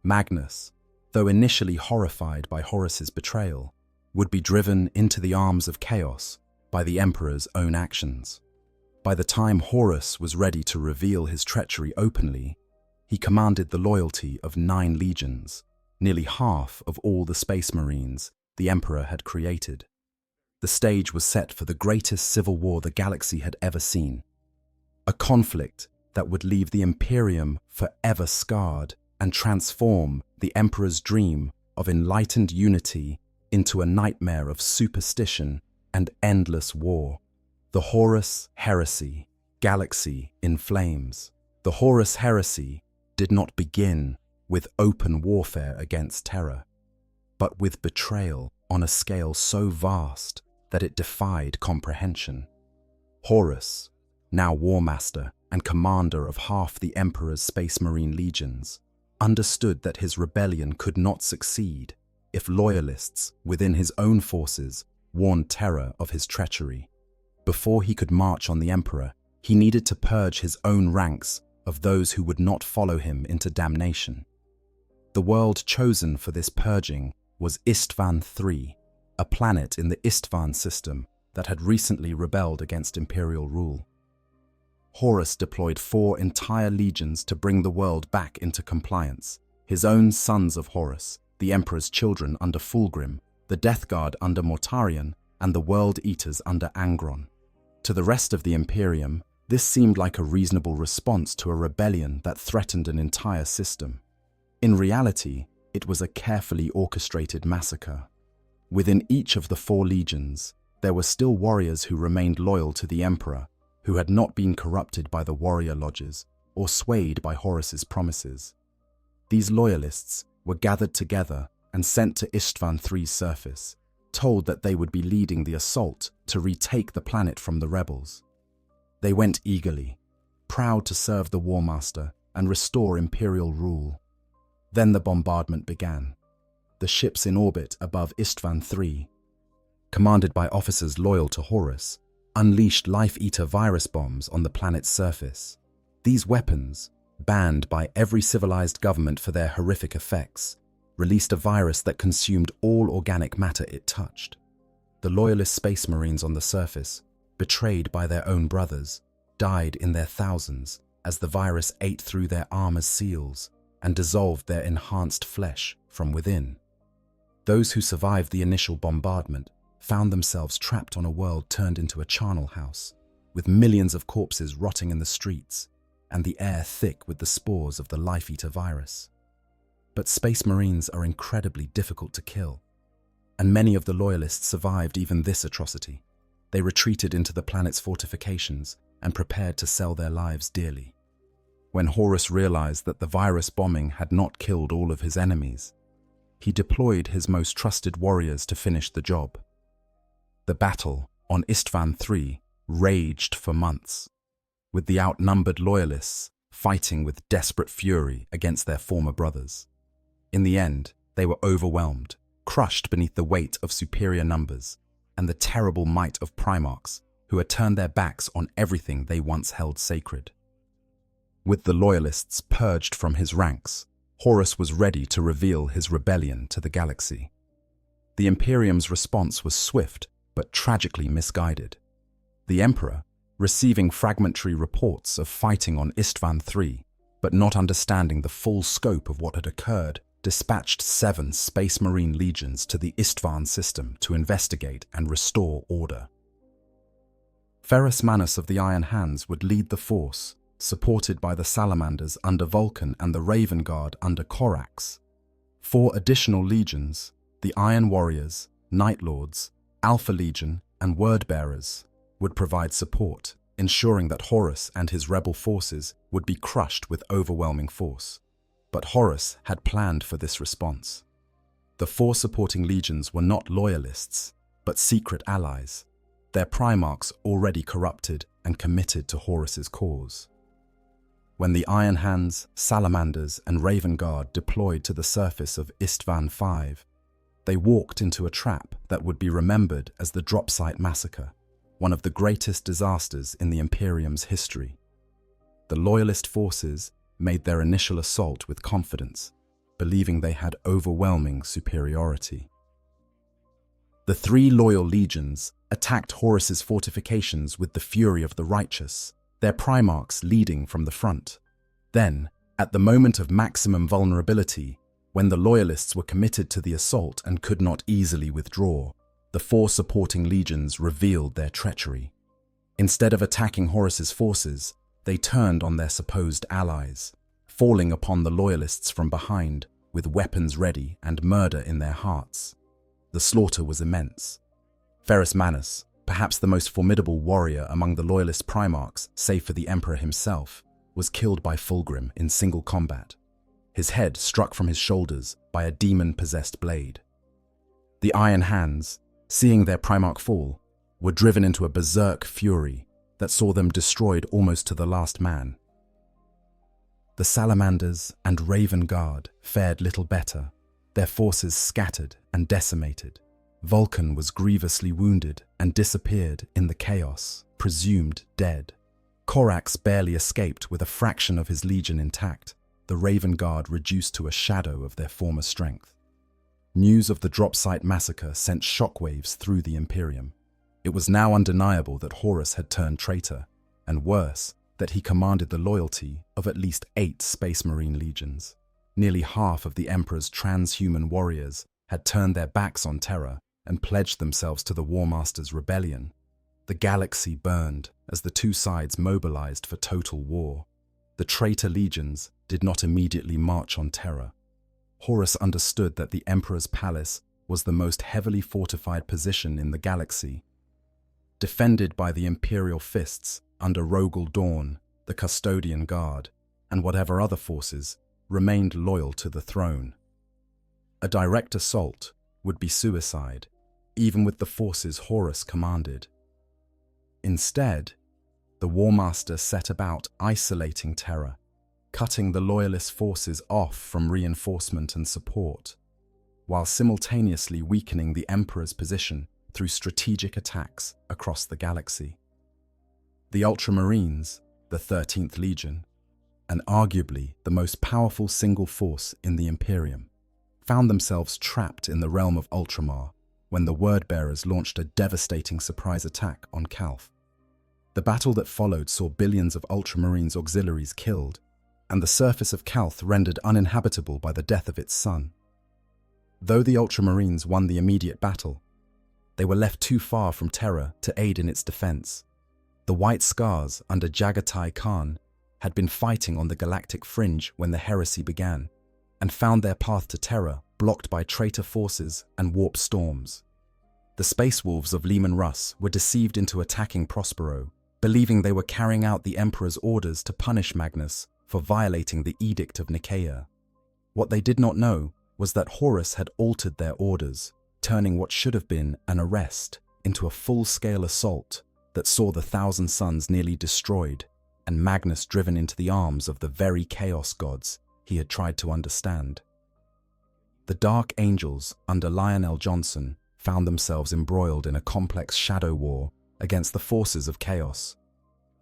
Magnus, though initially horrified by Horus's betrayal, would be driven into the arms of chaos by the Emperor's own actions. By the time Horus was ready to reveal his treachery openly, he commanded the loyalty of 9 legions, nearly half of all the Space Marines the Emperor had created. The stage was set for the greatest civil war the galaxy had ever seen, a conflict that would leave the Imperium forever scarred and transform the Emperor's dream of enlightened unity into a nightmare of superstition and endless war. The Horus Heresy, Galaxy in Flames. The Horus Heresy did not begin with open warfare against terror, but with betrayal on a scale so vast that it defied comprehension. Horus, now War Master and commander of half the Emperor's Space Marine legions, understood that his rebellion could not succeed if loyalists within his own forces warned terror of his treachery. Before he could march on the Emperor, he needed to purge his own ranks of those who would not follow him into damnation. The world chosen for this purging was Istvan III, a planet in the Istvan system that had recently rebelled against imperial rule. Horus deployed 4 entire legions to bring the world back into compliance. His own sons of Horus, the Emperor's children under Fulgrim, the Death Guard under Mortarion, and the World Eaters under Angron. To the rest of the Imperium, this seemed like a reasonable response to a rebellion that threatened an entire system. In reality, it was a carefully orchestrated massacre. Within each of the 4 legions, there were still warriors who remained loyal to the Emperor, who had not been corrupted by the warrior lodges or swayed by Horus's promises. These loyalists were gathered together and sent to Istvan III's surface, told that they would be leading the assault to retake the planet from the rebels. They went eagerly, proud to serve the War Master and restore Imperial rule. Then the bombardment began. The ships in orbit above Istvan III, commanded by officers loyal to Horus, unleashed life-eater virus bombs on the planet's surface. These weapons, banned by every civilized government for their horrific effects, released a virus that consumed all organic matter it touched. The loyalist space marines on the surface, betrayed by their own brothers, died in their thousands as the virus ate through their armor's seals and dissolved their enhanced flesh from within. Those who survived the initial bombardment found themselves trapped on a world turned into a charnel house, with millions of corpses rotting in the streets and the air thick with the spores of the life-eater virus. But space marines are incredibly difficult to kill, and many of the loyalists survived even this atrocity. They retreated into the planet's fortifications and prepared to sell their lives dearly. When Horus realized that the virus bombing had not killed all of his enemies, he deployed his most trusted warriors to finish the job. The battle on Istvan III raged for months, with the outnumbered loyalists fighting with desperate fury against their former brothers. In the end, they were overwhelmed, crushed beneath the weight of superior numbers and the terrible might of Primarchs who had turned their backs on everything they once held sacred. With the loyalists purged from his ranks, Horus was ready to reveal his rebellion to the galaxy. The Imperium's response was swift but tragically misguided. The Emperor, receiving fragmentary reports of fighting on Istvan III, but not understanding the full scope of what had occurred, dispatched 7 Space Marine legions to the Istvan system to investigate and restore order. Ferrus Manus of the Iron Hands would lead the force, supported by the Salamanders under Vulcan and the Raven Guard under Corax. 4 additional legions, the Iron Warriors, Night Lords, Alpha Legion, and Wordbearers, would provide support, ensuring that Horus and his rebel forces would be crushed with overwhelming force. But Horus had planned for this response. The 4 supporting legions were not loyalists, but secret allies, their primarchs already corrupted and committed to Horus's cause. When the Iron Hands, Salamanders, and Raven Guard deployed to the surface of Istvan V, they walked into a trap that would be remembered as the Drop Site Massacre, one of the greatest disasters in the Imperium's history. The loyalist forces made their initial assault with confidence, believing they had overwhelming superiority. The 3 loyal legions attacked Horus's fortifications with the fury of the righteous, their primarchs leading from the front. Then, at the moment of maximum vulnerability, when the loyalists were committed to the assault and could not easily withdraw, the 4 supporting legions revealed their treachery. Instead of attacking Horus's forces, they turned on their supposed allies, falling upon the loyalists from behind with weapons ready and murder in their hearts. The slaughter was immense. Ferrus Manus, perhaps the most formidable warrior among the loyalist primarchs, save for the Emperor himself, was killed by Fulgrim in single combat, his head struck from his shoulders by a demon-possessed blade. The Iron Hands, seeing their primarch fall, were driven into a berserk fury that saw them destroyed almost to the last man. The Salamanders and Raven Guard fared little better, their forces scattered and decimated. Vulcan was grievously wounded and disappeared in the chaos, presumed dead. Corax barely escaped with a fraction of his legion intact, the Raven Guard reduced to a shadow of their former strength. News of the Drop Site Massacre sent shockwaves through the Imperium. It was now undeniable that Horus had turned traitor, and worse, that he commanded the loyalty of at least 8 Space Marine legions. Nearly half of the Emperor's transhuman warriors had turned their backs on Terra and pledged themselves to the War Master's rebellion. The galaxy burned as the two sides mobilized for total war. The traitor legions did not immediately march on Terra. Horus understood that the Emperor's palace was the most heavily fortified position in the galaxy. Defended by the Imperial fists under Rogel Dawn, the Custodian Guard, and whatever other forces remained loyal to the throne. A direct assault would be suicide, even with the forces Horus commanded. Instead, the War Master set about isolating Terra, cutting the Loyalist forces off from reinforcement and support, while simultaneously weakening the Emperor's position through strategic attacks across the galaxy. The Ultramarines, the 13th Legion, and arguably the most powerful single force in the Imperium, found themselves trapped in the realm of Ultramar when the Wordbearers launched a devastating surprise attack on Calth. The battle that followed saw billions of Ultramarines' auxiliaries killed, and the surface of Calth rendered uninhabitable by the death of its sun. Though the Ultramarines won the immediate battle, they were left too far from Terra to aid in its defense. The White Scars under Jagatai Khan had been fighting on the galactic fringe when the heresy began, and found their path to Terra blocked by traitor forces and warp storms. The Space Wolves of Leman Russ were deceived into attacking Prospero, believing they were carrying out the Emperor's orders to punish Magnus for violating the Edict of Nicaea. What they did not know was that Horus had altered their orders, turning what should have been an arrest into a full-scale assault that saw the Thousand Suns nearly destroyed and Magnus driven into the arms of the very Chaos Gods he had tried to understand. The Dark Angels under Lionel Johnson found themselves embroiled in a complex shadow war against the forces of Chaos,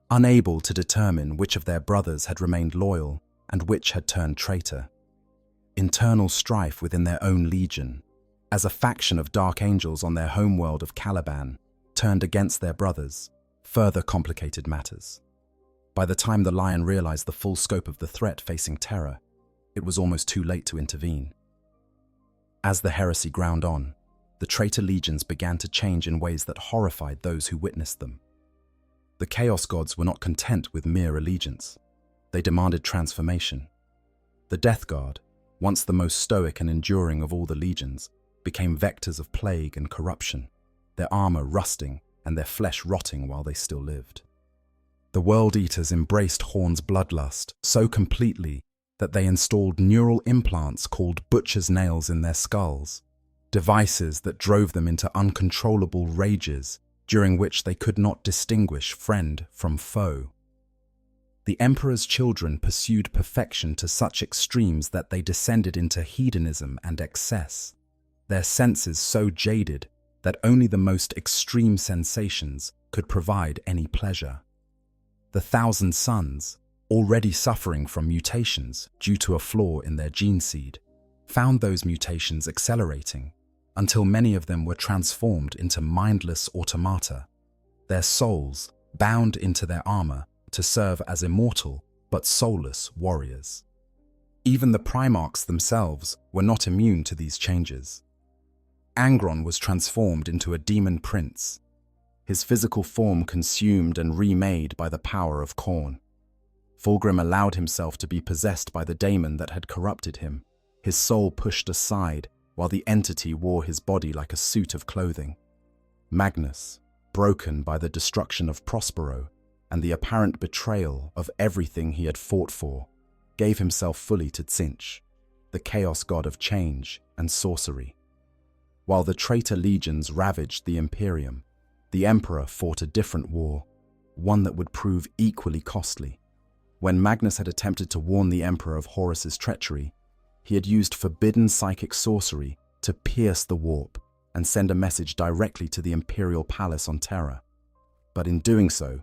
unable to determine which of their brothers had remained loyal and which had turned traitor. Internal strife within their own legion, as a faction of Dark Angels on their homeworld of Caliban turned against their brothers, further complicated matters. By the time the Lion realized the full scope of the threat facing Terra, it was almost too late to intervene. As the heresy ground on, the traitor legions began to change in ways that horrified those who witnessed them. The Chaos Gods were not content with mere allegiance. They demanded transformation. The Death Guard, once the most stoic and enduring of all the legions, became vectors of plague and corruption, their armor rusting and their flesh rotting while they still lived. The World Eaters embraced Horn's bloodlust so completely that they installed neural implants called butcher's nails in their skulls, devices that drove them into uncontrollable rages during which they could not distinguish friend from foe. The Emperor's children pursued perfection to such extremes that they descended into hedonism and excess, their senses so jaded that only the most extreme sensations could provide any pleasure. The Thousand Suns, already suffering from mutations due to a flaw in their gene seed, found those mutations accelerating until many of them were transformed into mindless automata, their souls bound into their armor to serve as immortal but soulless warriors. Even the Primarchs themselves were not immune to these changes. Angron was transformed into a demon prince, his physical form consumed and remade by the power of Khorne. Fulgrim allowed himself to be possessed by the daemon that had corrupted him, his soul pushed aside while the entity wore his body like a suit of clothing. Magnus, broken by the destruction of Prospero and the apparent betrayal of everything he had fought for, gave himself fully to Tzeentch, the chaos god of change and sorcery. While the traitor legions ravaged the Imperium, the Emperor fought a different war, one that would prove equally costly. When Magnus had attempted to warn the Emperor of Horus's treachery, he had used forbidden psychic sorcery to pierce the warp and send a message directly to the Imperial Palace on Terra. But in doing so,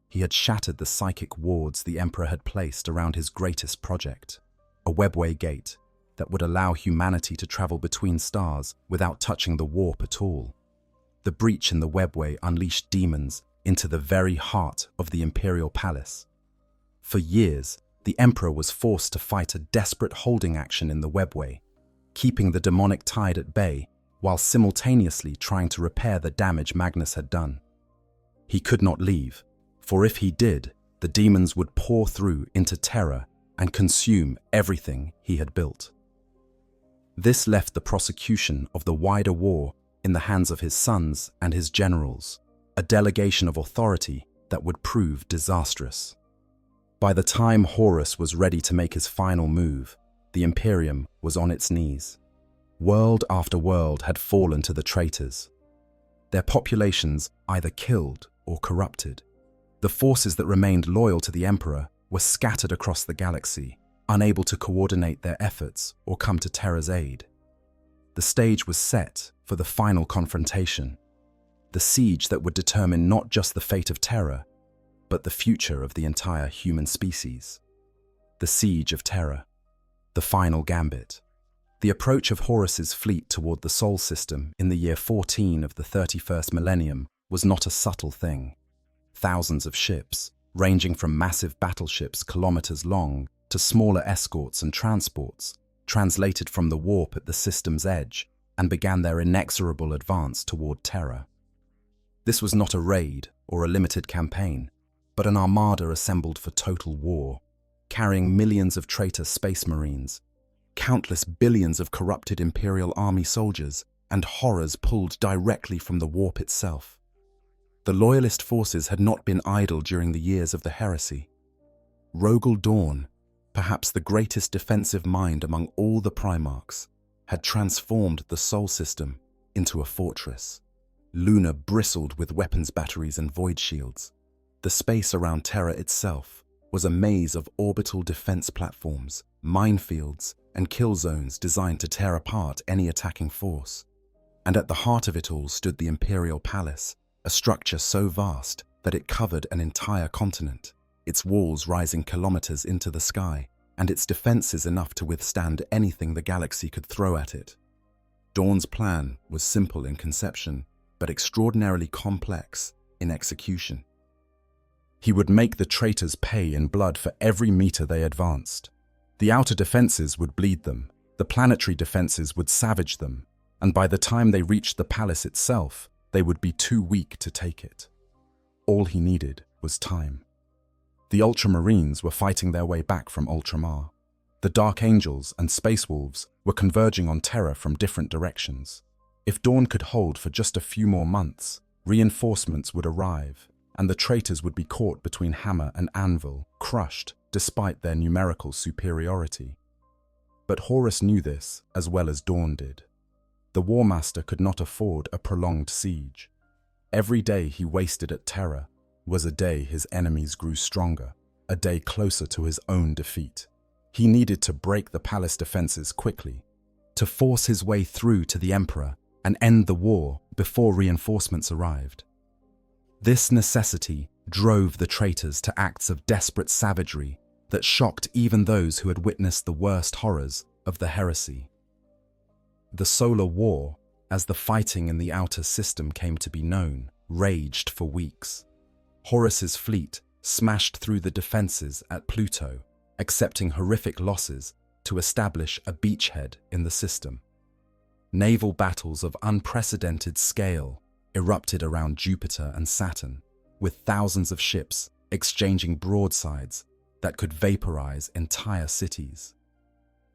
he had shattered the psychic wards the Emperor had placed around his greatest project, a webway gate that would allow humanity to travel between stars without touching the warp at all. The breach in the webway unleashed demons into the very heart of the Imperial Palace. For years, the Emperor was forced to fight a desperate holding action in the webway, keeping the demonic tide at bay while simultaneously trying to repair the damage Magnus had done. He could not leave, for if he did, the demons would pour through into Terra and consume everything he had built. This left the prosecution of the wider war in the hands of his sons and his generals, a delegation of authority that would prove disastrous. By the time Horus was ready to make his final move, the Imperium was on its knees. World after world had fallen to the traitors, their populations either killed or corrupted. The forces that remained loyal to the Emperor were scattered across the galaxy, unable to coordinate their efforts or come to Terra's aid. The stage was set for the final confrontation, the siege that would determine not just the fate of Terra, but the future of the entire human species. The Siege of Terra, the final gambit. The approach of Horus's fleet toward the Sol system in the year 14 of the 31st millennium was not a subtle thing. Thousands of ships, ranging from massive battleships kilometers long to smaller escorts and transports, translated from the warp at the system's edge and began their inexorable advance toward Terra. This was not a raid or a limited campaign, but an armada assembled for total war, carrying millions of traitor space marines, countless billions of corrupted Imperial army soldiers, and horrors pulled directly from the warp itself. The Loyalist forces had not been idle during the years of the heresy. Rogel Dawn, perhaps the greatest defensive mind among all the Primarchs, had transformed the Sol system into a fortress. Luna bristled with weapons batteries and void shields. The space around Terra itself was a maze of orbital defense platforms, minefields, and kill zones designed to tear apart any attacking force. And at the heart of it all stood the Imperial Palace, a structure so vast that it covered an entire continent, its walls rising kilometers into the sky, and its defenses enough to withstand anything the galaxy could throw at it. Dawn's plan was simple in conception, but extraordinarily complex in execution. He would make the traitors pay in blood for every meter they advanced. The outer defenses would bleed them, the planetary defenses would savage them, and by the time they reached the palace itself, they would be too weak to take it. All he needed was time. The Ultramarines were fighting their way back from Ultramar. The Dark Angels and Space Wolves were converging on Terra from different directions. If Dawn could hold for just a few more months, reinforcements would arrive, and the traitors would be caught between hammer and anvil, crushed despite their numerical superiority. But Horus knew this as well as Dawn did. The War Master could not afford a prolonged siege. Every day he wasted at Terra was a day his enemies grew stronger, a day closer to his own defeat. He needed to break the palace defenses quickly, to force his way through to the Emperor and end the war before reinforcements arrived. This necessity drove the traitors to acts of desperate savagery that shocked even those who had witnessed the worst horrors of the heresy. The Solar War, as the fighting in the outer system came to be known, raged for weeks. Horus's fleet smashed through the defenses at Pluto, accepting horrific losses to establish a beachhead in the system. Naval battles of unprecedented scale erupted around Jupiter and Saturn, with thousands of ships exchanging broadsides that could vaporize entire cities.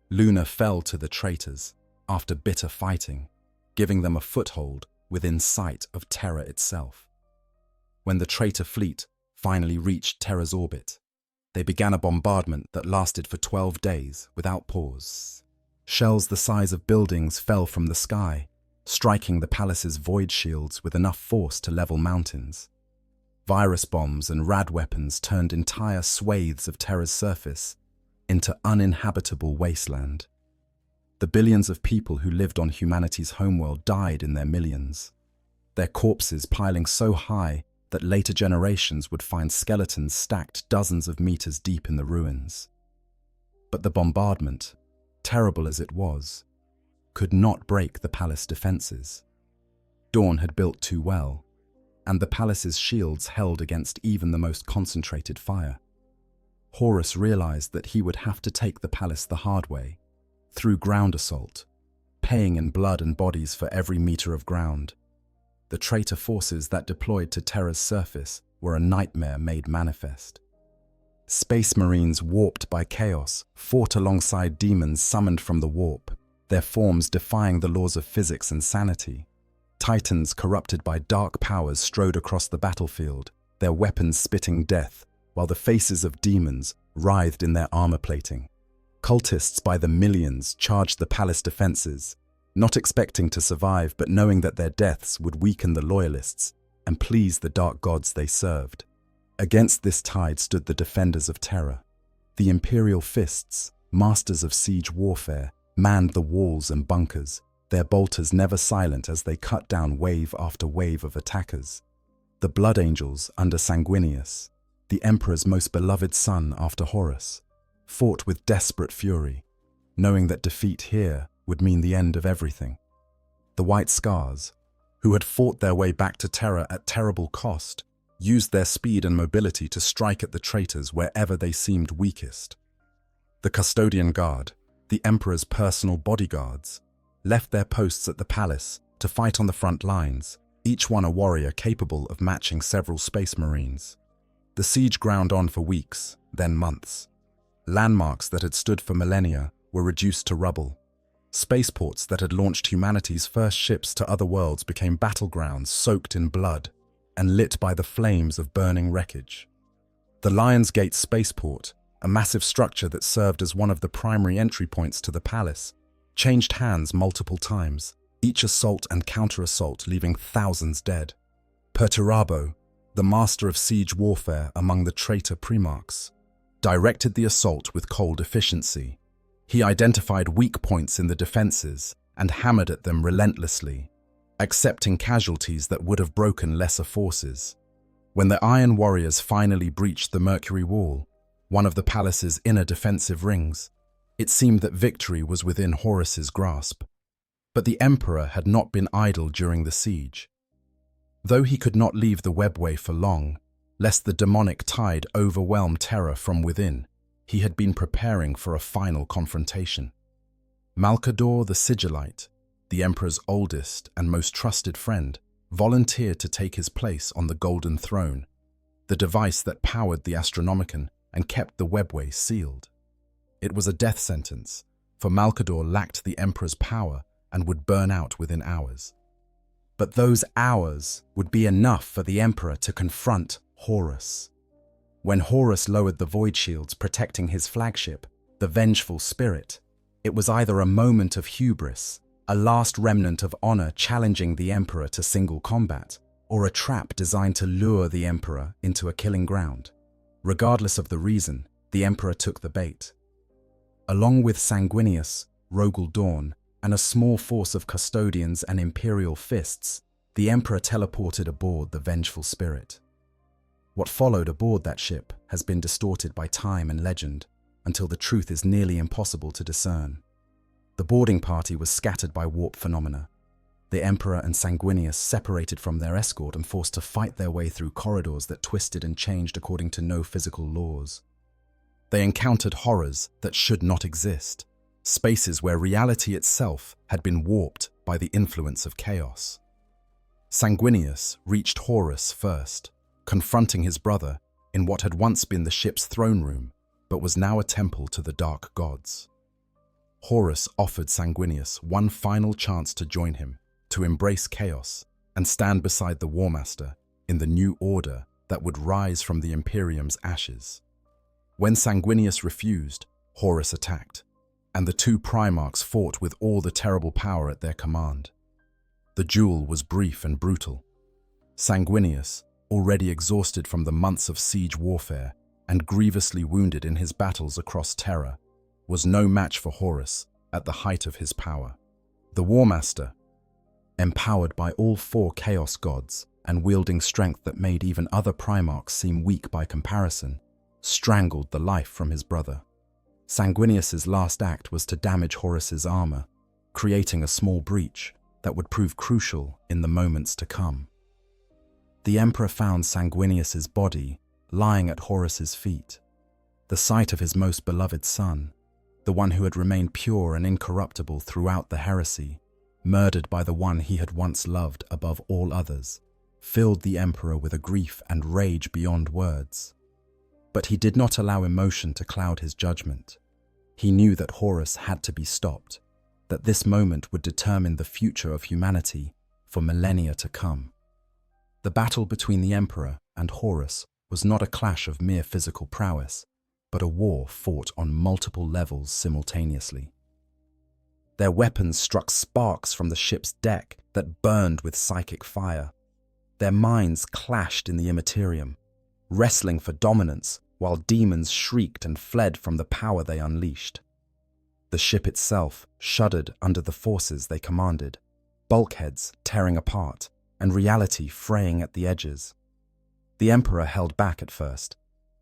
Luna fell to the traitors after bitter fighting, giving them a foothold within sight of Terra itself. When the traitor fleet finally reached Terra's orbit, they began a bombardment that lasted for 12 days without pause. Shells the size of buildings fell from the sky, striking the palace's void shields with enough force to level mountains. Virus bombs and rad weapons turned entire swathes of Terra's surface into uninhabitable wasteland. The billions of people who lived on humanity's homeworld died in their millions, their corpses piling so high that later generations would find skeletons stacked dozens of meters deep in the ruins. But the bombardment, terrible as it was, could not break the palace defenses. Dawn had built too well, and the palace's shields held against even the most concentrated fire. Horus realized that he would have to take the palace the hard way, through ground assault, paying in blood and bodies for every meter of ground. the traitor forces that deployed to Terra's surface were a nightmare made manifest. Space Marines warped by chaos fought alongside demons summoned from the warp, their forms defying the laws of physics and sanity. Titans corrupted by dark powers strode across the battlefield, their weapons spitting death, while the faces of demons writhed in their armor plating. Cultists by the millions charged the palace defenses, not expecting to survive but knowing that their deaths would weaken the loyalists and please the dark gods they served. Against this tide stood the defenders of Terra. The Imperial fists, masters of siege warfare, manned the walls and bunkers, their bolters never silent as they cut down wave after wave of attackers. The Blood Angels under Sanguinius, the Emperor's most beloved son after Horus, fought with desperate fury, knowing that defeat here would mean the end of everything. The White Scars, who had fought their way back to Terra at terrible cost, used their speed and mobility to strike at the traitors wherever they seemed weakest. The Custodian Guard, the Emperor's personal bodyguards, left their posts at the palace to fight on the front lines, each one a warrior capable of matching several Space Marines. The siege ground on for weeks, then months. Landmarks that had stood for millennia were reduced to rubble. Spaceports that had launched humanity's first ships to other worlds became battlegrounds soaked in blood and lit by the flames of burning wreckage. The Lion's Gate spaceport, a massive structure that served as one of the primary entry points to the palace, changed hands multiple times, each assault and counter-assault leaving thousands dead. Perturabo, the master of siege warfare among the traitor primarchs, directed the assault with cold efficiency. He identified weak points in the defenses and hammered at them relentlessly, accepting casualties that would have broken lesser forces. When the Iron Warriors finally breached the Mercury Wall, one of the palace's inner defensive rings, it seemed that victory was within Horus's grasp. But the Emperor had not been idle during the siege. Though he could not leave the webway for long, lest the demonic tide overwhelm Terra from within, he had been preparing for a final confrontation. Malcador the Sigillite, the Emperor's oldest and most trusted friend, volunteered to take his place on the Golden Throne, the device that powered the Astronomicon and kept the webway sealed. It was a death sentence, for Malcador lacked the Emperor's power and would burn out within hours. But those hours would be enough for the Emperor to confront Horus. When Horus lowered the void shields protecting his flagship, the Vengeful Spirit, it was either a moment of hubris, a last remnant of honor challenging the Emperor to single combat, or a trap designed to lure the Emperor into a killing ground. Regardless of the reason, the Emperor took the bait. Along with Sanguinius, Rogel Dawn, and a small force of custodians and Imperial fists, the Emperor teleported aboard the Vengeful Spirit. What followed aboard that ship has been distorted by time and legend, until the truth is nearly impossible to discern. The boarding party was scattered by warp phenomena. The Emperor and Sanguinius separated from their escort and forced to fight their way through corridors that twisted and changed according to no physical laws. They encountered horrors that should not exist, spaces where reality itself had been warped by the influence of chaos. Sanguinius reached Horus first, confronting his brother in what had once been the ship's throne room, but was now a temple to the dark gods. Horus offered Sanguinius one final chance to join him, to embrace chaos and stand beside the War Master in the new order that would rise from the Imperium's ashes. When Sanguinius refused, Horus attacked, and the two Primarchs fought with all the terrible power at their command. The duel was brief and brutal. Sanguinius, already exhausted from the months of siege warfare and grievously wounded in his battles across Terra, was no match for Horus at the height of his power. The War Master, empowered by all four Chaos gods and wielding strength that made even other Primarchs seem weak by comparison, strangled the life from his brother. Sanguinius's last act was to damage Horus's armor, creating a small breach that would prove crucial in the moments to come. The Emperor found Sanguinius's body lying at Horus's feet, the sight of his most beloved son, the one who had remained pure and incorruptible throughout the heresy, murdered by the one he had once loved above all others, filled the emperor with a grief and rage beyond words. But he did not allow emotion to cloud his judgment. He knew that Horus had to be stopped, that this moment would determine the future of humanity for millennia to come. The battle between the emperor and Horus was not a clash of mere physical prowess, but a war fought on multiple levels simultaneously. Their weapons struck sparks from the ship's deck that burned with psychic fire. Their minds clashed in the Imperium, wrestling for dominance while demons shrieked and fled from the power they unleashed. The ship itself shuddered under the forces they commanded, bulkheads tearing apart and reality fraying at the edges. The emperor held back at first,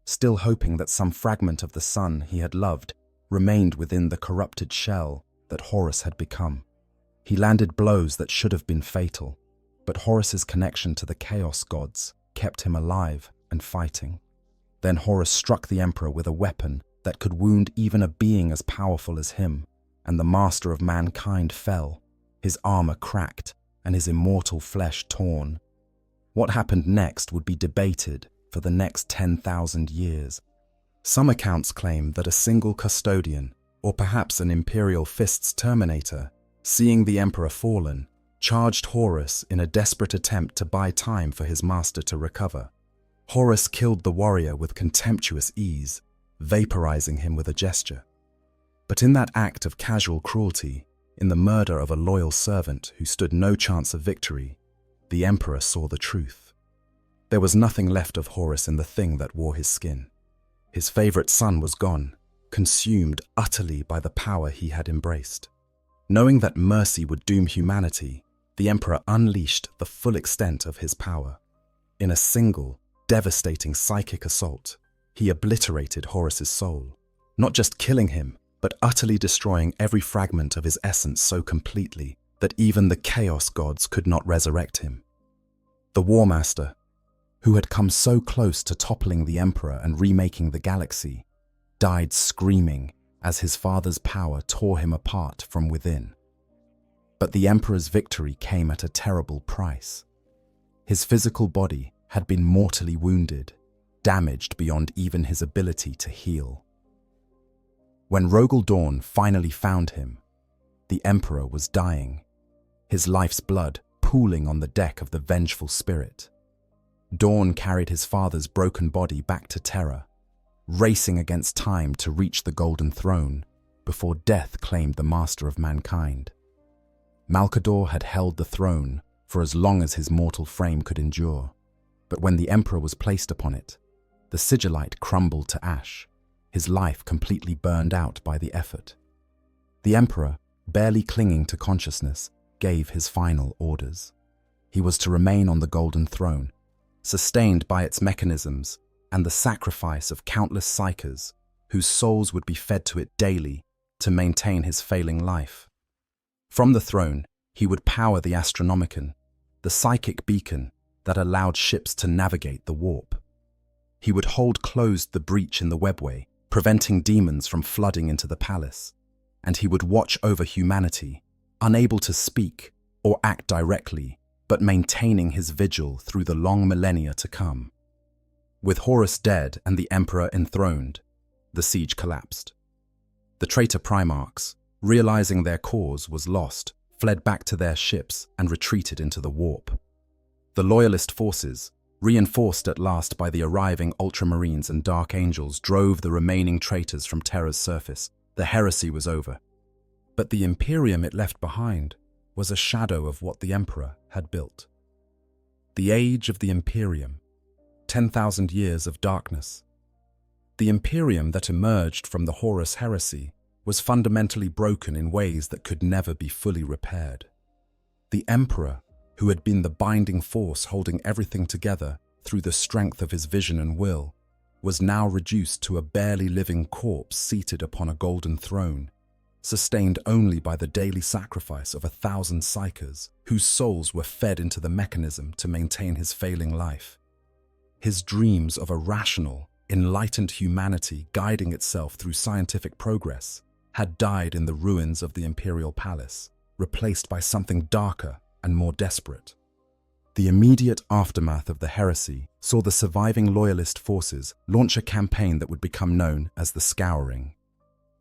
still hoping that some fragment of the sun he had loved remained within the corrupted shell that Horus had become. He landed blows that should have been fatal, but Horus's connection to the chaos gods kept him alive and fighting. Then Horus struck the emperor with a weapon that could wound even a being as powerful as him, and the master of mankind fell, his armor cracked and his immortal flesh torn. What happened next would be debated for the next 10,000 years. Some accounts claim that a single custodian, or perhaps an imperial fist's terminator, seeing the emperor fallen, charged Horus in a desperate attempt to buy time for his master to recover. Horus killed the warrior with contemptuous ease, vaporizing him with a gesture. But in that act of casual cruelty, in the murder of a loyal servant who stood no chance of victory, the emperor saw the truth. There was nothing left of Horus in the thing that wore his skin. His favorite son was gone, consumed utterly by the power he had embraced. Knowing that mercy would doom humanity, the emperor unleashed the full extent of his power. In a single, devastating psychic assault, he obliterated Horus's soul, not just killing him, but utterly destroying every fragment of his essence so completely that even the chaos gods could not resurrect him. The War Master, who had come so close to toppling the emperor and remaking the galaxy, died screaming as his father's power tore him apart from within. But the emperor's victory came at a terrible price. His physical body had been mortally wounded, damaged beyond even his ability to heal. When Rogel Dawn finally found him, the emperor was dying, his life's blood pooling on the deck of the vengeful spirit. Dawn carried his father's broken body back to Terra, racing against time to reach the Golden Throne before death claimed the master of mankind. Malcador had held the throne for as long as his mortal frame could endure, but when the emperor was placed upon it, the sigillite crumbled to ash, his life completely burned out by the effort. The emperor, barely clinging to consciousness, gave his final orders. He was to remain on the Golden Throne, sustained by its mechanisms and the sacrifice of countless psychers whose souls would be fed to it daily to maintain his failing life. From the throne, he would power the Astronomicon, the psychic beacon that allowed ships to navigate the warp. He would hold closed the breach in the webway, preventing demons from flooding into the palace, and he would watch over humanity, unable to speak or act directly, but maintaining his vigil through the long millennia to come. With Horus dead and the emperor enthroned, the siege collapsed. The traitor Primarchs, realizing their cause was lost, fled back to their ships and retreated into the warp. The loyalist forces, reinforced at last by the arriving Ultramarines and Dark Angels, drove the remaining traitors from Terra's surface. The heresy was over. But the Imperium it left behind was a shadow of what the Emperor had built. The age of the Imperium, 10,000 years of darkness. The Imperium that emerged from the Horus heresy was fundamentally broken in ways that could never be fully repaired. The Emperor, who had been the binding force holding everything together through the strength of his vision and will, was now reduced to a barely living corpse seated upon a golden throne, sustained only by the daily sacrifice of 1,000 psychers whose souls were fed into the mechanism to maintain his failing life. His dreams of a rational, enlightened humanity guiding itself through scientific progress had died in the ruins of the imperial palace, replaced by something darker and more desperate. The immediate aftermath of the heresy saw the surviving loyalist forces launch a campaign that would become known as the Scouring.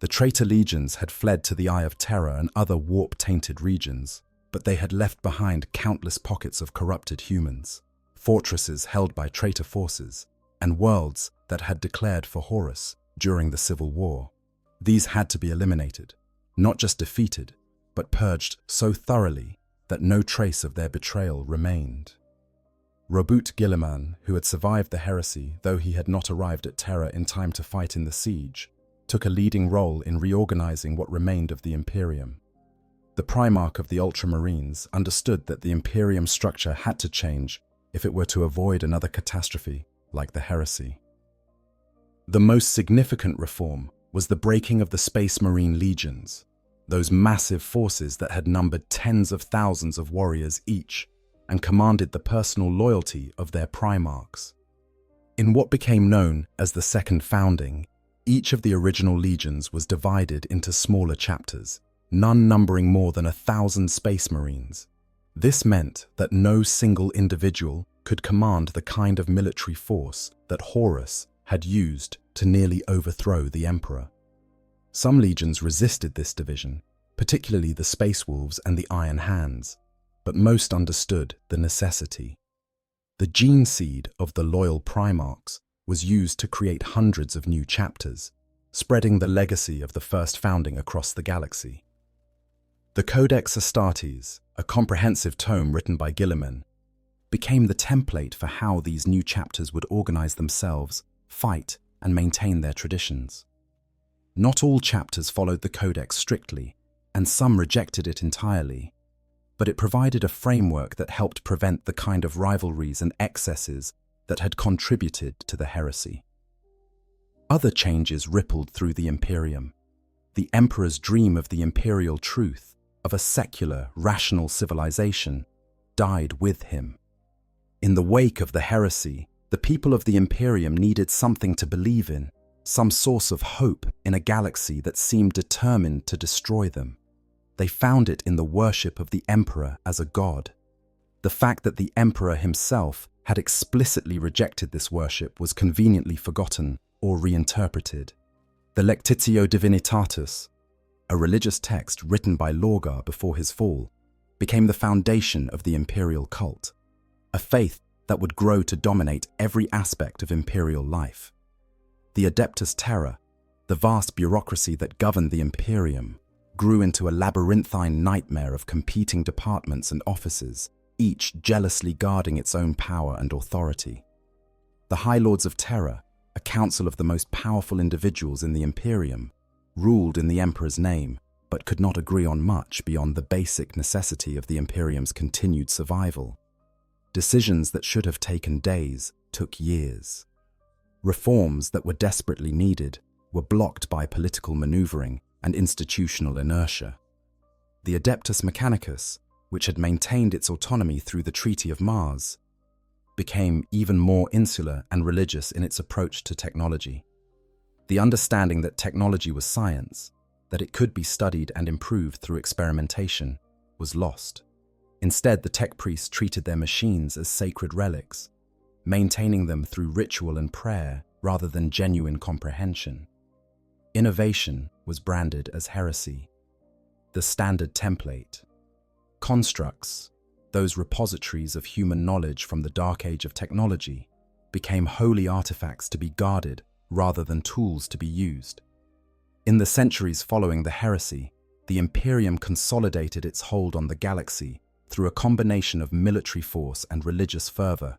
The traitor legions had fled to the Eye of Terror and other warp-tainted regions, but they had left behind countless pockets of corrupted humans, fortresses held by traitor forces, and worlds that had declared for Horus during the Civil War. These had to be eliminated, not just defeated, but purged so thoroughly that no trace of their betrayal remained. Robert Guilliman, who had survived the heresy, though he had not arrived at Terra in time to fight in the siege, took a leading role in reorganizing what remained of the Imperium. The Primarch of the Ultramarines understood that the Imperium structure had to change if it were to avoid another catastrophe like the heresy. The most significant reform was the breaking of the Space Marine legions, those massive forces that had numbered tens of thousands of warriors each and commanded the personal loyalty of their primarchs. In what became known as the Second Founding, each of the original legions was divided into smaller chapters, none numbering more than 1,000 Space Marines. This meant that no single individual could command the kind of military force that Horus had used to nearly overthrow the Emperor. Some legions resisted this division, particularly the Space Wolves and the Iron Hands, but most understood the necessity. The gene seed of the loyal Primarchs was used to create hundreds of new chapters, spreading the legacy of the first founding across the galaxy. The Codex Astartes, a comprehensive tome written by Guilliman, became the template for how these new chapters would organize themselves, fight, and maintain their traditions. Not all chapters followed the Codex strictly, and some rejected it entirely, but it provided a framework that helped prevent the kind of rivalries and excesses that had contributed to the heresy. Other changes rippled through the Imperium. The Emperor's dream of the imperial truth, of a secular, rational civilization, died with him. In the wake of the heresy, the people of the Imperium needed something to believe in, some source of hope in a galaxy that seemed determined to destroy them. They found it in the worship of the Emperor as a god. The fact that the Emperor himself had explicitly rejected this worship was conveniently forgotten or reinterpreted. The Lectitio Divinitatis, a religious text written by Lorgar before his fall, became the foundation of the imperial cult, a faith that would grow to dominate every aspect of imperial life. The Adeptus Terra, the vast bureaucracy that governed the Imperium, grew into a labyrinthine nightmare of competing departments and offices, each jealously guarding its own power and authority. The High Lords of Terra, a council of the most powerful individuals in the Imperium, ruled in the Emperor's name, but could not agree on much beyond the basic necessity of the Imperium's continued survival. Decisions that should have taken days took years. Reforms that were desperately needed were blocked by political maneuvering and institutional inertia. The Adeptus Mechanicus, which had maintained its autonomy through the Treaty of Mars, became even more insular and religious in its approach to technology. The understanding that technology was science, that it could be studied and improved through experimentation, was lost. Instead, the tech priests treated their machines as sacred relics, maintaining them through ritual and prayer rather than genuine comprehension. Innovation was branded as heresy, the standard template. Constructs, those repositories of human knowledge from the dark age of technology, became holy artifacts to be guarded rather than tools to be used. In the centuries following the heresy, the Imperium consolidated its hold on the galaxy through a combination of military force and religious fervor.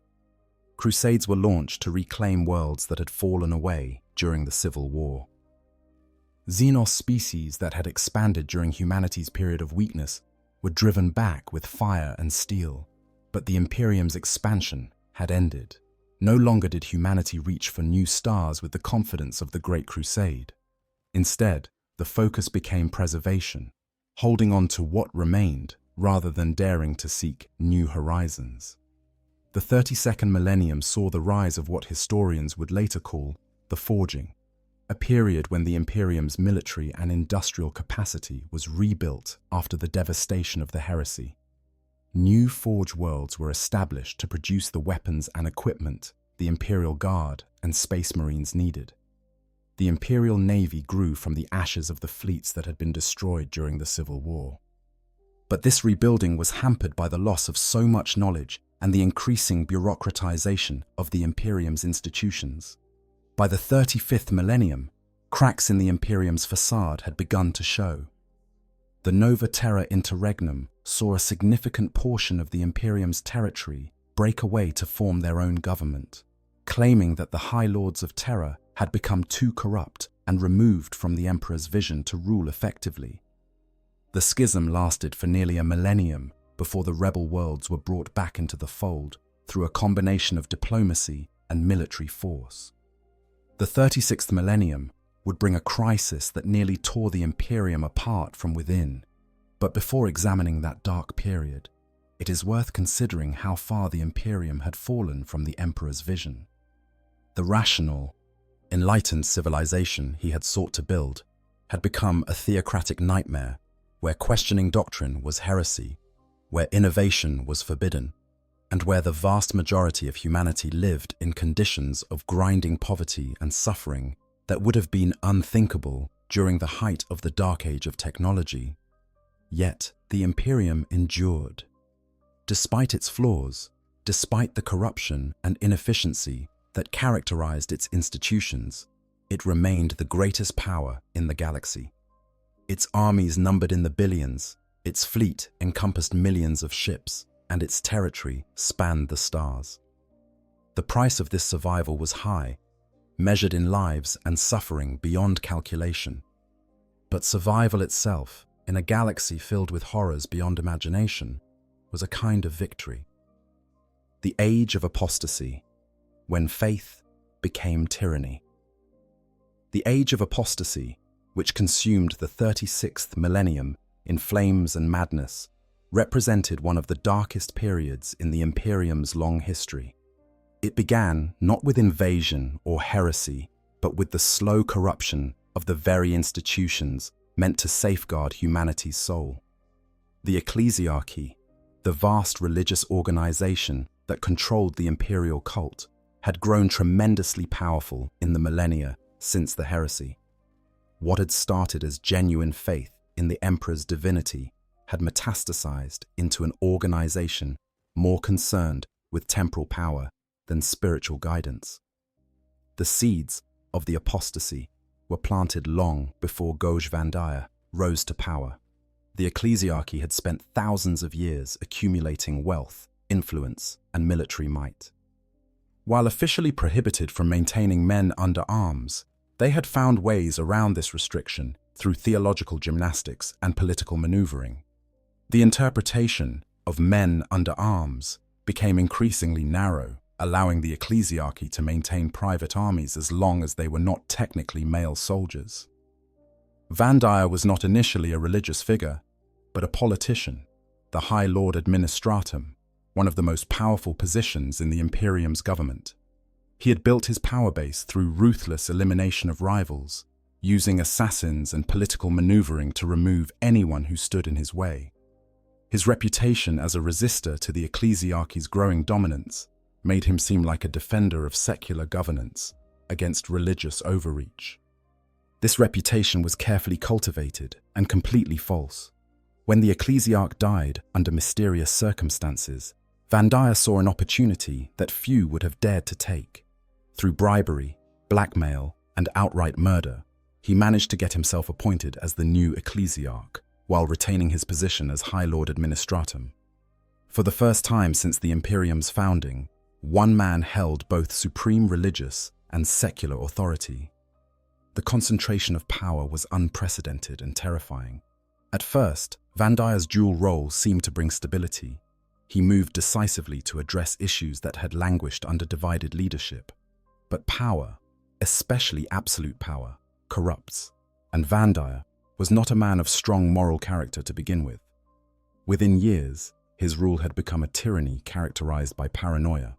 Crusades were launched to reclaim worlds that had fallen away during the Civil War. Xenos species that had expanded during humanity's period of weakness were driven back with fire and steel, but the Imperium's expansion had ended. No longer did humanity reach for new stars with the confidence of the Great Crusade. Instead, the focus became preservation, holding on to what remained rather than daring to seek new horizons. The 32nd millennium saw the rise of what historians would later call the Forging, a period when the Imperium's military and industrial capacity was rebuilt after the devastation of the heresy. New forge worlds were established to produce the weapons and equipment the Imperial Guard and Space Marines needed. The Imperial Navy grew from the ashes of the fleets that had been destroyed during the Civil War. But this rebuilding was hampered by the loss of so much knowledge and the increasing bureaucratization of the Imperium's institutions. By the 35th millennium, cracks in the Imperium's facade had begun to show. The Nova Terra Interregnum saw a significant portion of the Imperium's territory break away to form their own government, claiming that the High Lords of Terra had become too corrupt and removed from the Emperor's vision to rule effectively. The schism lasted for nearly a millennium before the rebel worlds were brought back into the fold through a combination of diplomacy and military force. The 36th millennium would bring a crisis that nearly tore the Imperium apart from within. But before examining that dark period, it is worth considering how far the Imperium had fallen from the Emperor's vision. The rational, enlightened civilization he had sought to build had become a theocratic nightmare where questioning doctrine was heresy, where innovation was forbidden, and where the vast majority of humanity lived in conditions of grinding poverty and suffering that would have been unthinkable during the height of the Dark Age of technology. Yet the Imperium endured. Despite its flaws, despite the corruption and inefficiency that characterized its institutions, it remained the greatest power in the galaxy. Its armies numbered in the billions, its fleet encompassed millions of ships, and its territory spanned the stars. The price of this survival was high, measured in lives and suffering beyond calculation. But survival itself, in a galaxy filled with horrors beyond imagination, was a kind of victory. The age of apostasy, when faith became tyranny. The age of apostasy, which consumed the 36th millennium in flames and madness, represented one of the darkest periods in the Imperium's long history. It began not with invasion or heresy, but with the slow corruption of the very institutions meant to safeguard humanity's soul. The ecclesiarchy, the vast religious organization that controlled the imperial cult, had grown tremendously powerful in the millennia since the heresy. What had started as genuine faith in the emperor's divinity had metastasized into an organization more concerned with temporal power than spiritual guidance. The seeds of the apostasy were planted long before Goj Vandaya rose to power. The ecclesiarchy had spent thousands of years accumulating wealth, influence, and military might. While officially prohibited from maintaining men under arms, they had found ways around this restriction through theological gymnastics and political maneuvering. The interpretation of men under arms became increasingly narrow, allowing the ecclesiarchy to maintain private armies as long as they were not technically male soldiers. Vandaya was not initially a religious figure, but a politician, the High Lord Administratum, one of the most powerful positions in the Imperium's government. He had built his power base through ruthless elimination of rivals, using assassins and political maneuvering to remove anyone who stood in his way. His reputation as a resistor to the ecclesiarchy's growing dominance made him seem like a defender of secular governance against religious overreach. This reputation was carefully cultivated and completely false. When the ecclesiarch died under mysterious circumstances, Vandaya saw an opportunity that few would have dared to take. Through bribery, blackmail, and outright murder, he managed to get himself appointed as the new ecclesiarch, while retaining his position as High Lord Administratum. For the first time since the Imperium's founding, one man held both supreme religious and secular authority. The concentration of power was unprecedented and terrifying. At first, Vandaya's dual role seemed to bring stability. He moved decisively to address issues that had languished under divided leadership. But power, especially absolute power, corrupts, and Vandaya was not a man of strong moral character to begin with. Within years, his rule had become a tyranny characterized by paranoia,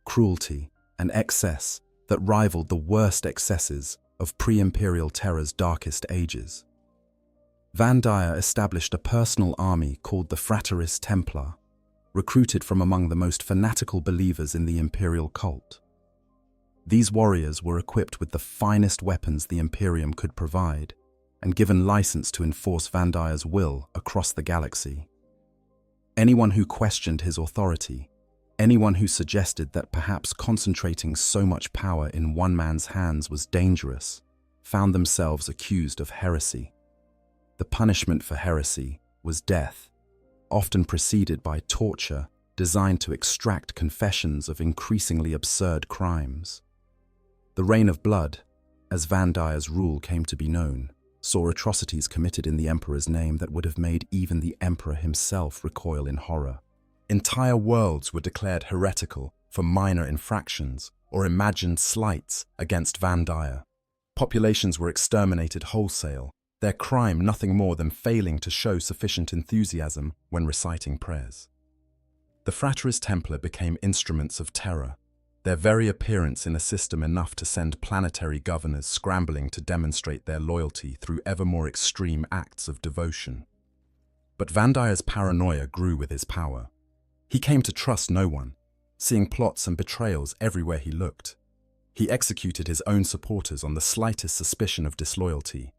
cruelty, and excess that rivaled the worst excesses of pre-imperial terror's darkest ages. Van Dyer established a personal army called the Fraterist Templar, recruited from among the most fanatical believers in the imperial cult. These warriors were equipped with the finest weapons the Imperium could provide and given license to enforce Van Dyer's will across the galaxy. Anyone who questioned his authority, anyone who suggested that perhaps concentrating so much power in one man's hands was dangerous, found themselves accused of heresy. The punishment for heresy was death, often preceded by torture designed to extract confessions of increasingly absurd crimes. The Reign of Blood, as Van Dyer's rule came to be known, saw atrocities committed in the Emperor's name that would have made even the Emperor himself recoil in horror. Entire worlds were declared heretical for minor infractions or imagined slights against Van Dyer. Populations were exterminated wholesale, their crime nothing more than failing to show sufficient enthusiasm when reciting prayers. The Fraterist Templar became instruments of terror, their very appearance in a system enough to send planetary governors scrambling to demonstrate their loyalty through ever more extreme acts of devotion. But Van Dyer's paranoia grew with his power. He came to trust no one, seeing plots and betrayals everywhere he looked. He executed his own supporters on the slightest suspicion of disloyalty.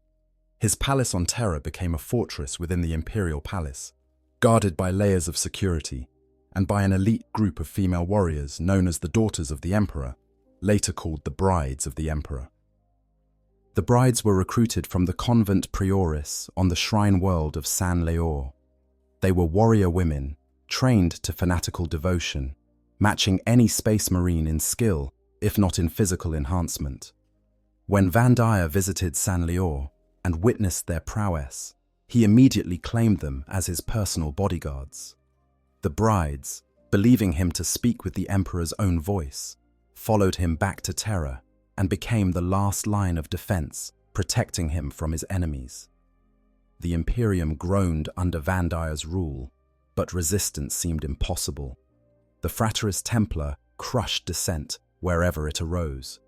His palace on Terra became a fortress within the Imperial Palace, guarded by layers of security, and by an elite group of female warriors known as the Daughters of the Emperor, later called the Brides of the Emperor. The brides were recruited from the convent prioris on the shrine world of San Leor. They were warrior women, trained to fanatical devotion, matching any space marine in skill, if not in physical enhancement. When Van Dyer visited San Leor and witnessed their prowess, he immediately claimed them as his personal bodyguards. The brides, believing him to speak with the Emperor's own voice, followed him back to Terra and became the last line of defense, protecting him from his enemies. The Imperium groaned under Van Dyer's rule, but resistance seemed impossible. The Fraterist Templar crushed dissent wherever it arose.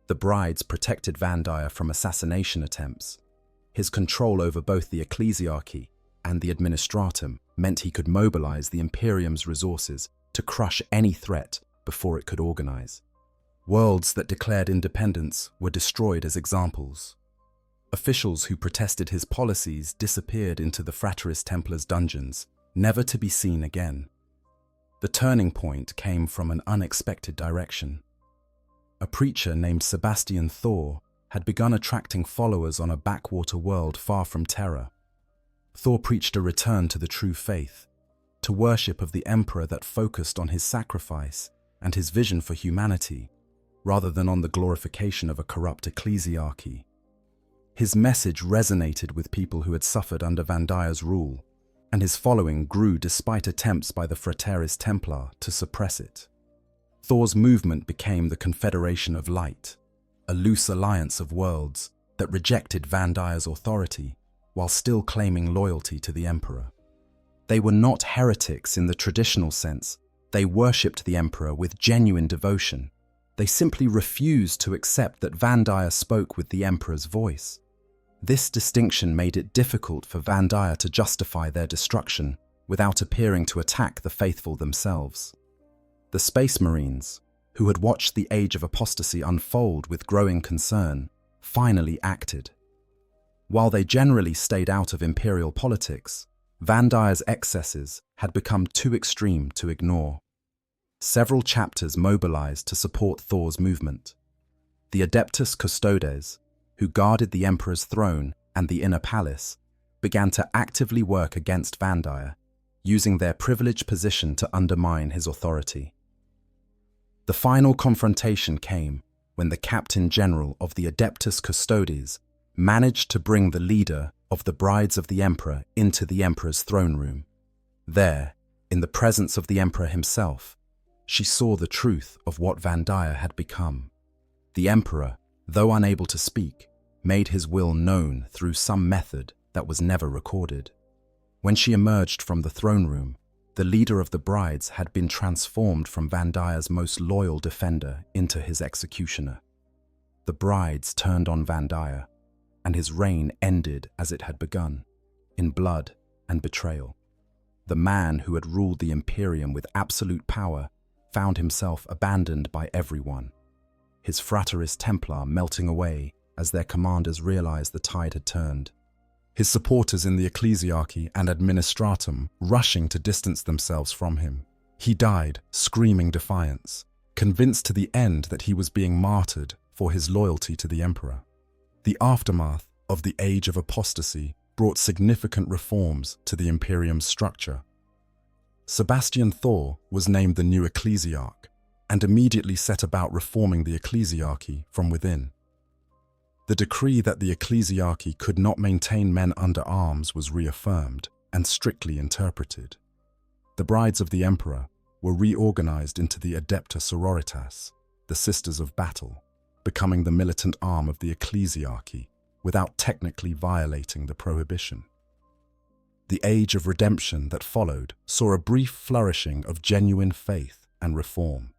The brides protected Van Dyer from assassination attempts. His control over both the ecclesiarchy and the administratum meant he could mobilize the Imperium's resources to crush any threat before it could organize. Worlds that declared independence were destroyed as examples. Officials who protested his policies disappeared into the Fraterist Templar's dungeons, never to be seen again. The turning point came from an unexpected direction. A preacher named Sebastian Thor had begun attracting followers on a backwater world far from Terra. Thor preached a return to the true faith, to worship of the Emperor that focused on his sacrifice and his vision for humanity, rather than on the glorification of a corrupt ecclesiarchy. His message resonated with people who had suffered under Van Dyer's rule, and his following grew despite attempts by the Fraterist Templar to suppress it. Thor's movement became the Confederation of Light, a loose alliance of worlds that rejected Van Dyer's authority while still claiming loyalty to the Emperor. They were not heretics in the traditional sense. They worshipped the Emperor with genuine devotion. They simply refused to accept that Van Dyer spoke with the Emperor's voice. This distinction made it difficult for Van Dyer to justify their destruction without appearing to attack the faithful themselves. The Space Marines, who had watched the Age of Apostasy unfold with growing concern, finally acted. While they generally stayed out of imperial politics, Van Dyer's excesses had become too extreme to ignore. Several chapters mobilized to support Thor's movement. The Adeptus Custodes, who guarded the Emperor's throne and the inner palace, began to actively work against Van Dyer, using their privileged position to undermine his authority. The final confrontation came when the Captain General of the Adeptus Custodes managed to bring the leader of the Brides of the Emperor into the Emperor's throne room. There, in the presence of the Emperor himself, she saw the truth of what Van Dyer had become. The Emperor, though unable to speak, made his will known through some method that was never recorded. When she emerged from the throne room, the leader of the brides had been transformed from Van Dyer's most loyal defender into his executioner. the brides turned on Vandia, and his reign ended as it had begun, in blood and betrayal. The man who had ruled the Imperium with absolute power found himself abandoned by everyone, his Frateris Templar melting away as their commanders realized the tide had turned, his supporters in the ecclesiarchy and administratum rushing to distance themselves from him. He died, screaming defiance, convinced to the end that he was being martyred for his loyalty to the emperor. The aftermath of the Age of Apostasy brought significant reforms to the Imperium's structure. Sebastian Thor was named the new ecclesiarch and immediately set about reforming the ecclesiarchy from within. The decree that the ecclesiarchy could not maintain men under arms was reaffirmed and strictly interpreted. The brides of the emperor were reorganized into the Adepta Sororitas, the Sisters of Battle, becoming the militant arm of the ecclesiarchy without technically violating the prohibition. The age of redemption that followed saw a brief flourishing of genuine faith and reform.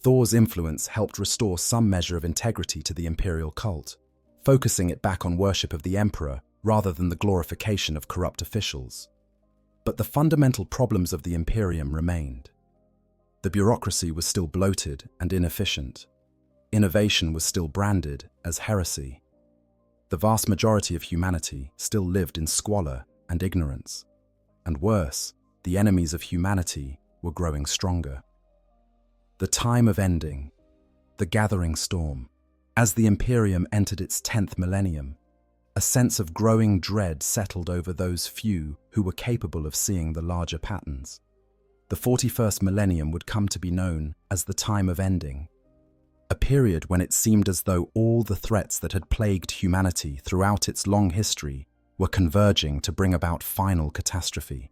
Thor's influence helped restore some measure of integrity to the imperial cult, focusing it back on worship of the emperor rather than the glorification of corrupt officials. But the fundamental problems of the Imperium remained. The bureaucracy was still bloated and inefficient. Innovation was still branded as heresy. The vast majority of humanity still lived in squalor and ignorance. And worse, the enemies of humanity were growing stronger. The time of ending, the gathering storm. As the Imperium entered its 10th millennium, a sense of growing dread settled over those few who were capable of seeing the larger patterns. The 41st millennium would come to be known as the time of ending, a period when it seemed as though all the threats that had plagued humanity throughout its long history were converging to bring about final catastrophe.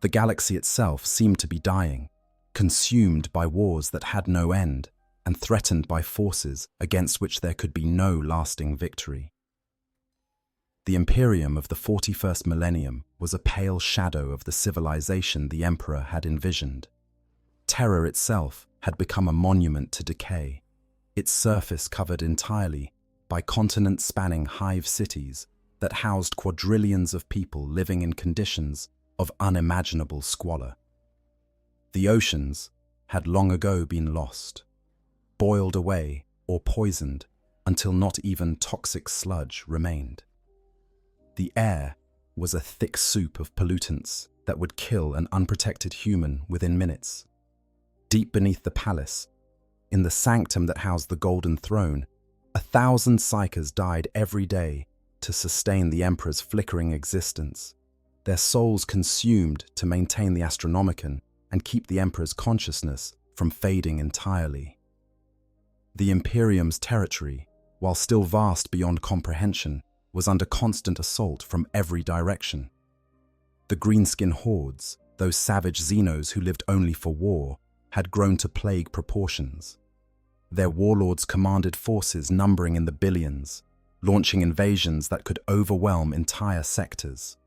The galaxy itself seemed to be dying, consumed by wars that had no end, and threatened by forces against which there could be no lasting victory. The Imperium of the 41st millennium was a pale shadow of the civilization the Emperor had envisioned. Terror itself had become a monument to decay, its surface covered entirely by continent-spanning hive cities that housed quadrillions of people living in conditions of unimaginable squalor. The oceans had long ago been lost, boiled away or poisoned until not even toxic sludge remained. The air was a thick soup of pollutants that would kill an unprotected human within minutes. Deep beneath the palace, in the sanctum that housed the Golden Throne, 1,000 psykers died every day to sustain the Emperor's flickering existence, their souls consumed to maintain the Astronomicon and keep the Emperor's consciousness from fading entirely. The Imperium's territory, while still vast beyond comprehension, was under constant assault from every direction. The greenskin hordes, those savage Xenos who lived only for war, had grown to plague proportions. Their warlords commanded forces numbering in the billions, launching invasions that could overwhelm entire sectors.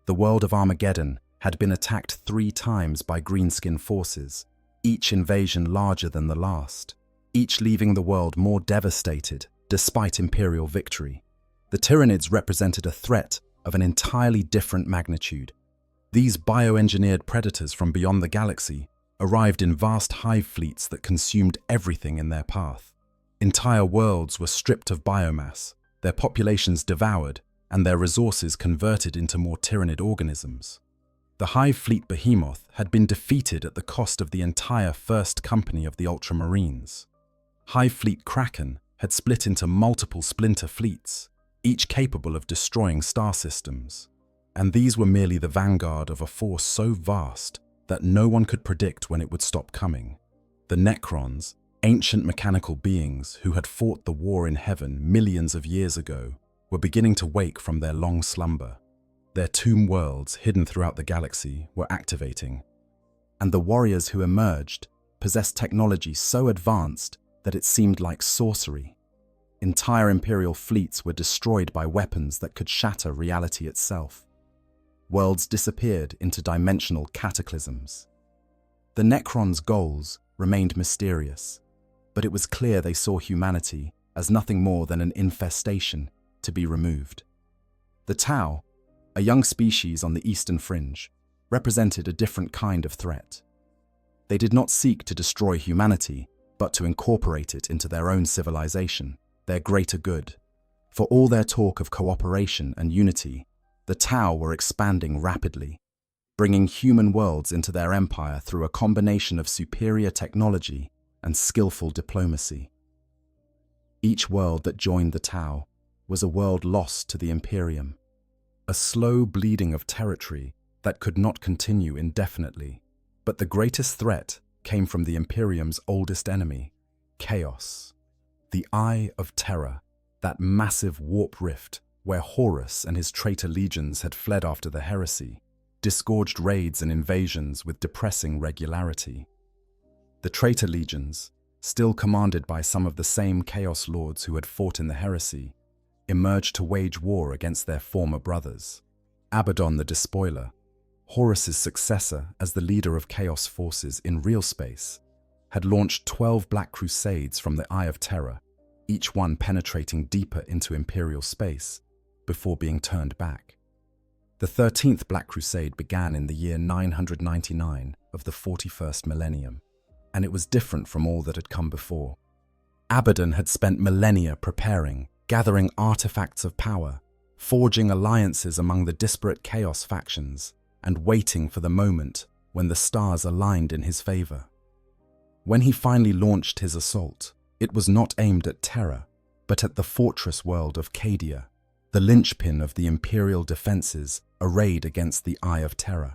The world of Armageddon had been attacked 3 times by greenskin forces, each invasion larger than the last, each leaving the world more devastated despite Imperial victory. The Tyranids represented a threat of an entirely different magnitude. These bioengineered predators from beyond the galaxy arrived in vast hive fleets that consumed everything in their path. Entire worlds were stripped of biomass, their populations devoured, and their resources converted into more Tyranid organisms. The hive fleet behemoth had been defeated at the cost of the entire First Company of the Ultramarines. Hive fleet Kraken had split into multiple splinter fleets, each capable of destroying star systems. And these were merely the vanguard of a force so vast that no one could predict when it would stop coming. The Necrons, ancient mechanical beings who had fought the war in heaven millions of years ago, were beginning to wake from their long slumber. Their tomb worlds hidden throughout the galaxy were activating. And the warriors who emerged possessed technology so advanced that it seemed like sorcery. Entire Imperial fleets were destroyed by weapons that could shatter reality itself. Worlds disappeared into dimensional cataclysms. The Necrons' goals remained mysterious, but it was clear they saw humanity as nothing more than an infestation to be removed. The Tau, a young species on the eastern fringe, represented a different kind of threat. They did not seek to destroy humanity, but to incorporate it into their own civilization, their greater good. For all their talk of cooperation and unity, the Tau were expanding rapidly, bringing human worlds into their empire through a combination of superior technology and skillful diplomacy. Each world that joined the Tau was a world lost to the Imperium, a slow bleeding of territory that could not continue indefinitely. But the greatest threat came from the Imperium's oldest enemy, Chaos. The Eye of Terror, that massive warp rift where Horus and his traitor legions had fled after the heresy, disgorged raids and invasions with depressing regularity. The traitor legions, still commanded by some of the same Chaos Lords who had fought in the heresy, emerged to wage war against their former brothers. Abaddon the Despoiler, Horus's successor as the leader of Chaos forces in real space, had launched 12 Black Crusades from the Eye of Terror, each one penetrating deeper into Imperial space before being turned back. The 13th Black Crusade began in the year 999 of the 41st Millennium, and it was different from all that had come before. Abaddon had spent millennia preparing, gathering artifacts of power, forging alliances among the disparate Chaos factions, and waiting for the moment when the stars aligned in his favor. When he finally launched his assault, it was not aimed at Terra, but at the fortress world of Cadia, the linchpin of the Imperial defenses arrayed against the Eye of Terror.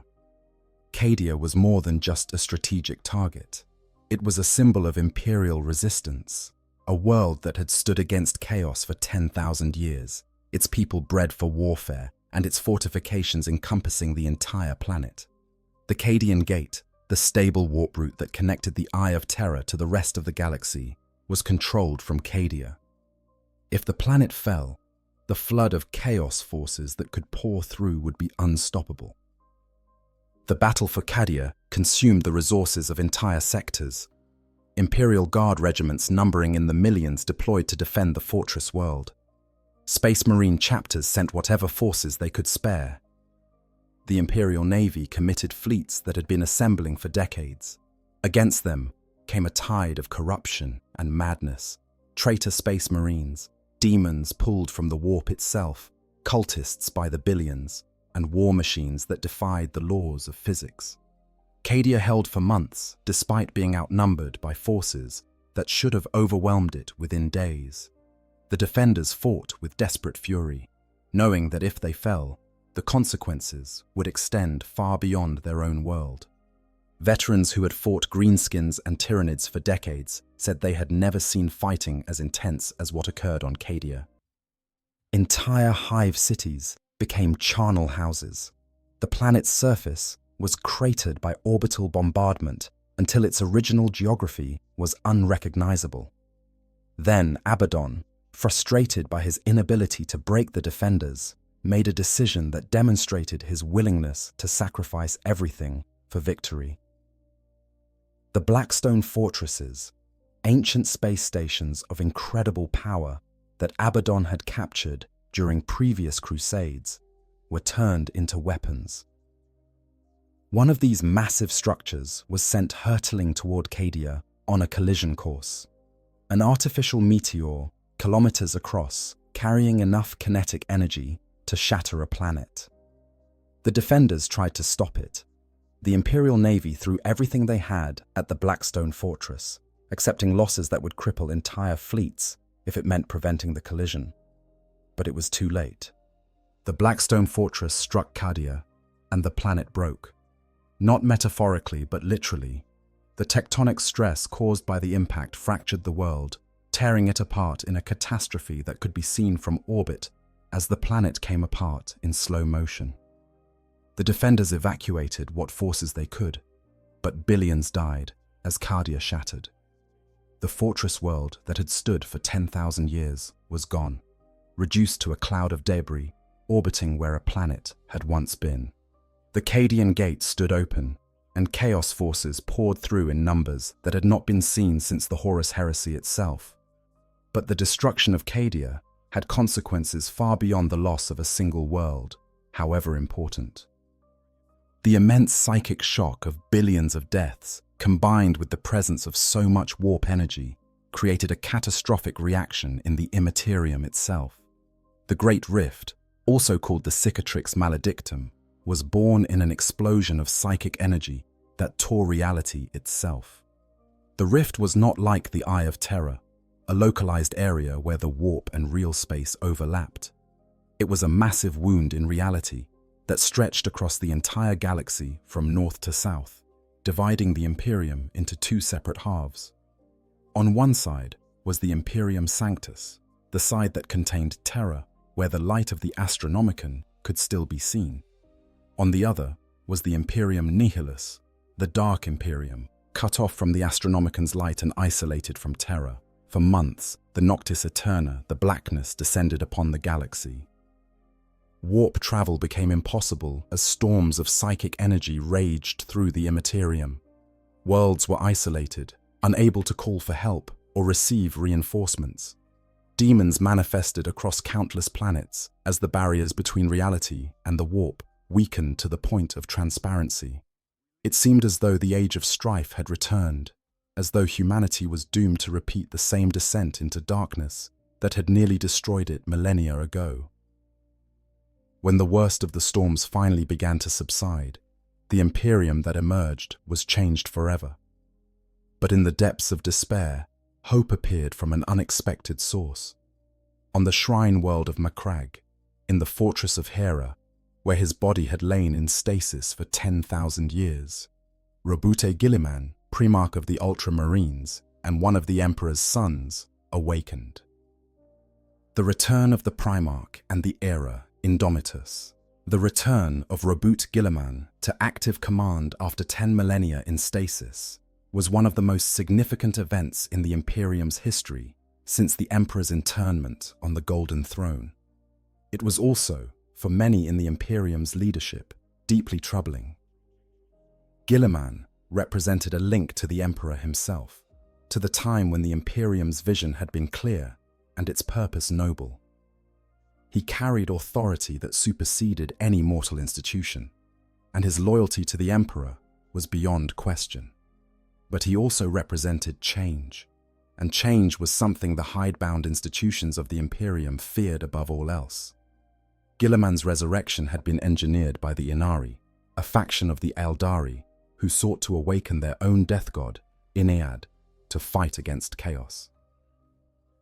Cadia was more than just a strategic target. It was a symbol of Imperial resistance, a world that had stood against Chaos for 10,000 years, its people bred for warfare, and its fortifications encompassing the entire planet. The Cadian Gate, the stable warp route that connected the Eye of Terror to the rest of the galaxy, was controlled from Cadia. If the planet fell, the flood of Chaos forces that could pour through would be unstoppable. The battle for Cadia consumed the resources of entire sectors. Imperial Guard regiments numbering in the millions deployed to defend the fortress world. Space Marine chapters sent whatever forces they could spare. The Imperial Navy committed fleets that had been assembling for decades. Against them came a tide of corruption and madness. Traitor Space Marines, demons pulled from the warp itself, cultists by the billions, and war machines that defied the laws of physics. Cadia held for months, despite being outnumbered by forces that should have overwhelmed it within days. The defenders fought with desperate fury, knowing that if they fell, the consequences would extend far beyond their own world. Veterans who had fought greenskins and Tyranids for decades said they had never seen fighting as intense as what occurred on Cadia. Entire hive cities became charnel houses. The planet's surface was cratered by orbital bombardment until its original geography was unrecognizable. Then Abaddon, frustrated by his inability to break the defenders, made a decision that demonstrated his willingness to sacrifice everything for victory. The Blackstone fortresses, ancient space stations of incredible power that Abaddon had captured during previous crusades, were turned into weapons. One of these massive structures was sent hurtling toward Cadia on a collision course. An artificial meteor, kilometers across, carrying enough kinetic energy to shatter a planet. The defenders tried to stop it. The Imperial Navy threw everything they had at the Blackstone fortress, accepting losses that would cripple entire fleets if it meant preventing the collision. But it was too late. The Blackstone fortress struck Cadia, and the planet broke. Not metaphorically, but literally. The tectonic stress caused by the impact fractured the world, tearing it apart in a catastrophe that could be seen from orbit as the planet came apart in slow motion. The defenders evacuated what forces they could, but billions died as Cadia shattered. The fortress world that had stood for 10,000 years was gone, reduced to a cloud of debris orbiting where a planet had once been. The Cadian Gate stood open, and Chaos forces poured through in numbers that had not been seen since the Horus heresy itself. But the destruction of Cadia had consequences far beyond the loss of a single world, however important. The immense psychic shock of billions of deaths, combined with the presence of so much warp energy, created a catastrophic reaction in the Imperium itself. The Great Rift, also called the Cicatrix Maledictum, was born in an explosion of psychic energy that tore reality itself. The rift was not like the Eye of Terror, a localized area where the warp and real space overlapped. It was a massive wound in reality that stretched across the entire galaxy from north to south, dividing the Imperium into two separate halves. On one side was the Imperium Sanctus, the side that contained Terra, where the light of the Astronomicon could still be seen. On the other was the Imperium Nihilus, the Dark Imperium, cut off from the Astronomicon's light and isolated from Terra. For months, the Noctis Eterna, the blackness, descended upon the galaxy. Warp travel became impossible as storms of psychic energy raged through the Imperium. Worlds were isolated, unable to call for help or receive reinforcements. Demons manifested across countless planets as the barriers between reality and the warp weakened to the point of transparency. It seemed as though the age of strife had returned, as though humanity was doomed to repeat the same descent into darkness that had nearly destroyed it millennia ago. When the worst of the storms finally began to subside, the Imperium that emerged was changed forever. But in the depths of despair, hope appeared from an unexpected source. On the shrine world of Macragge, in the fortress of Hera, where his body had lain in stasis for 10,000 years, Roboute Guilliman, Primarch of the Ultramarines and one of the Emperor's sons, awakened. The return of the Primarch and the Era Indomitus. The return of Roboute Guilliman to active command after 10 millennia in stasis was one of the most significant events in the Imperium's history since the Emperor's internment on the Golden Throne. It was also, for many in the Imperium's leadership, deeply troubling. Guilliman represented a link to the Emperor himself, to the time when the Imperium's vision had been clear and its purpose noble. He carried authority that superseded any mortal institution, and his loyalty to the Emperor was beyond question. But he also represented change, and change was something the hidebound institutions of the Imperium feared above all else. Guilliman's resurrection had been engineered by the Inari, a faction of the Eldari, who sought to awaken their own death god, Inead, to fight against chaos.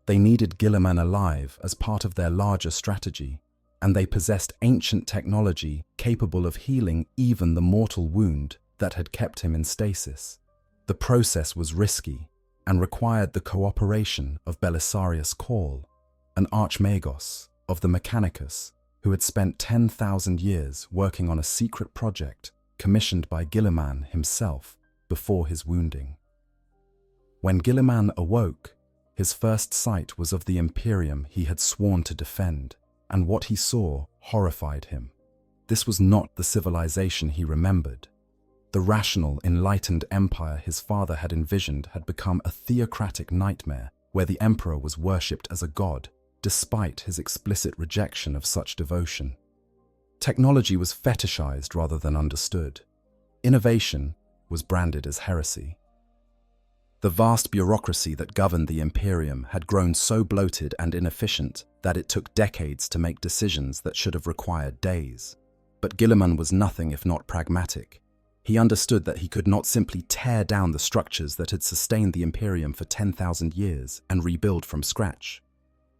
They needed Guilliman alive as part of their larger strategy, and they possessed ancient technology capable of healing even the mortal wound that had kept him in stasis. The process was risky and required the cooperation of Belisarius Cawl, an archmagos of the Mechanicus, who had spent 10,000 years working on a secret project commissioned by Guilliman himself before his wounding. When Guilliman awoke, his first sight was of the Imperium he had sworn to defend, and what he saw horrified him. This was not the civilization he remembered. The rational, enlightened empire his father had envisioned had become a theocratic nightmare where the emperor was worshipped as a god, despite his explicit rejection of such devotion. Technology was fetishized rather than understood. Innovation was branded as heresy. The vast bureaucracy that governed the Imperium had grown so bloated and inefficient that it took decades to make decisions that should have required days. But Guilliman was nothing if not pragmatic. He understood that he could not simply tear down the structures that had sustained the Imperium for 10,000 years and rebuild from scratch.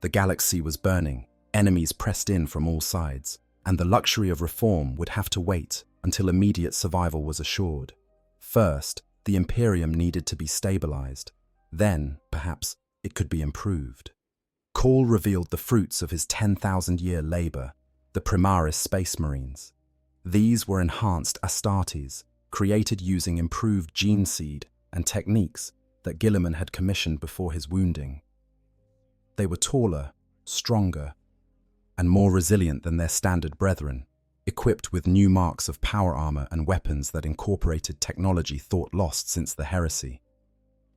The galaxy was burning, enemies pressed in from all sides, and the luxury of reform would have to wait until immediate survival was assured. First, the Imperium needed to be stabilized. Then, perhaps, it could be improved. Cawl revealed the fruits of his 10,000-year labor, the Primaris Space Marines. These were enhanced Astartes, created using improved gene seed and techniques that Guilliman had commissioned before his wounding. They were taller, stronger, and more resilient than their standard brethren, equipped with new marks of power armor and weapons that incorporated technology thought lost since the heresy.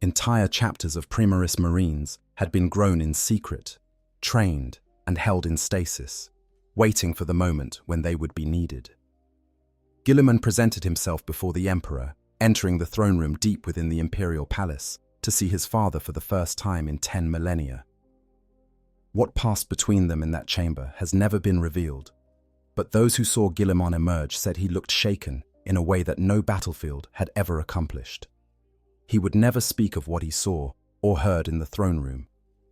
Entire chapters of Primaris Marines had been grown in secret, trained, and held in stasis, waiting for the moment when they would be needed. Guilliman presented himself before the Emperor, entering the throne room deep within the Imperial Palace to see his father for the first time in 10 millennia. What passed between them in that chamber has never been revealed, but those who saw Guilliman emerge said he looked shaken in a way that no battlefield had ever accomplished. He would never speak of what he saw or heard in the throne room,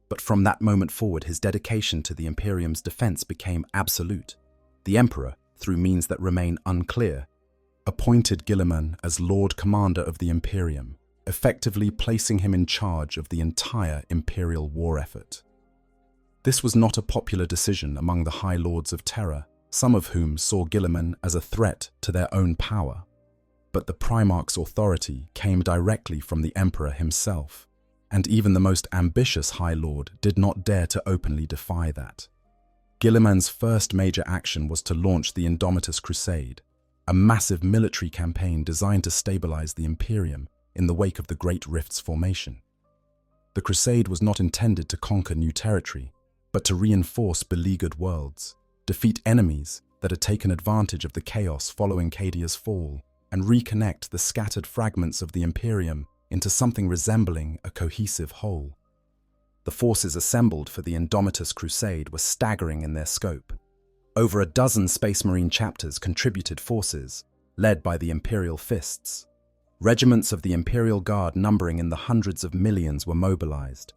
but from that moment forward his dedication to the Imperium's defense became absolute. The Emperor, through means that remain unclear, appointed Guilliman as Lord Commander of the Imperium, effectively placing him in charge of the entire Imperial war effort. This was not a popular decision among the High Lords of Terra, some of whom saw Guilliman as a threat to their own power. But the Primarch's authority came directly from the Emperor himself, and even the most ambitious High Lord did not dare to openly defy that. Guilliman's first major action was to launch the Indomitus Crusade, a massive military campaign designed to stabilize the Imperium in the wake of the Great Rift's formation. The Crusade was not intended to conquer new territory, but to reinforce beleaguered worlds, defeat enemies that had taken advantage of the chaos following Cadia's fall, and reconnect the scattered fragments of the Imperium into something resembling a cohesive whole. The forces assembled for the Indomitus Crusade were staggering in their scope. Over a dozen Space Marine chapters contributed forces, led by the Imperial Fists. Regiments of the Imperial Guard numbering in the hundreds of millions were mobilized.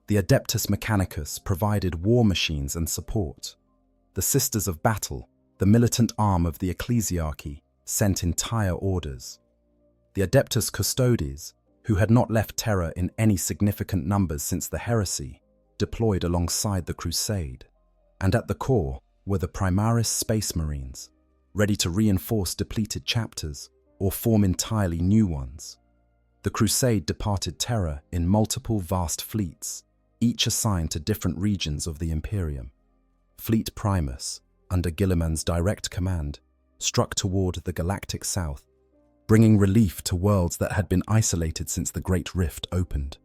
The Adeptus Mechanicus provided war machines and support. The Sisters of Battle, the militant arm of the Ecclesiarchy, sent entire orders. The Adeptus Custodes, who had not left Terra in any significant numbers since the heresy, deployed alongside the Crusade. And at the core were the Primaris Space Marines, ready to reinforce depleted chapters or form entirely new ones. The Crusade departed Terra in multiple vast fleets, each assigned to different regions of the Imperium. Fleet Primus, under Guilliman's direct command, struck toward the galactic south, bringing relief to worlds that had been isolated since the Great Rift opened.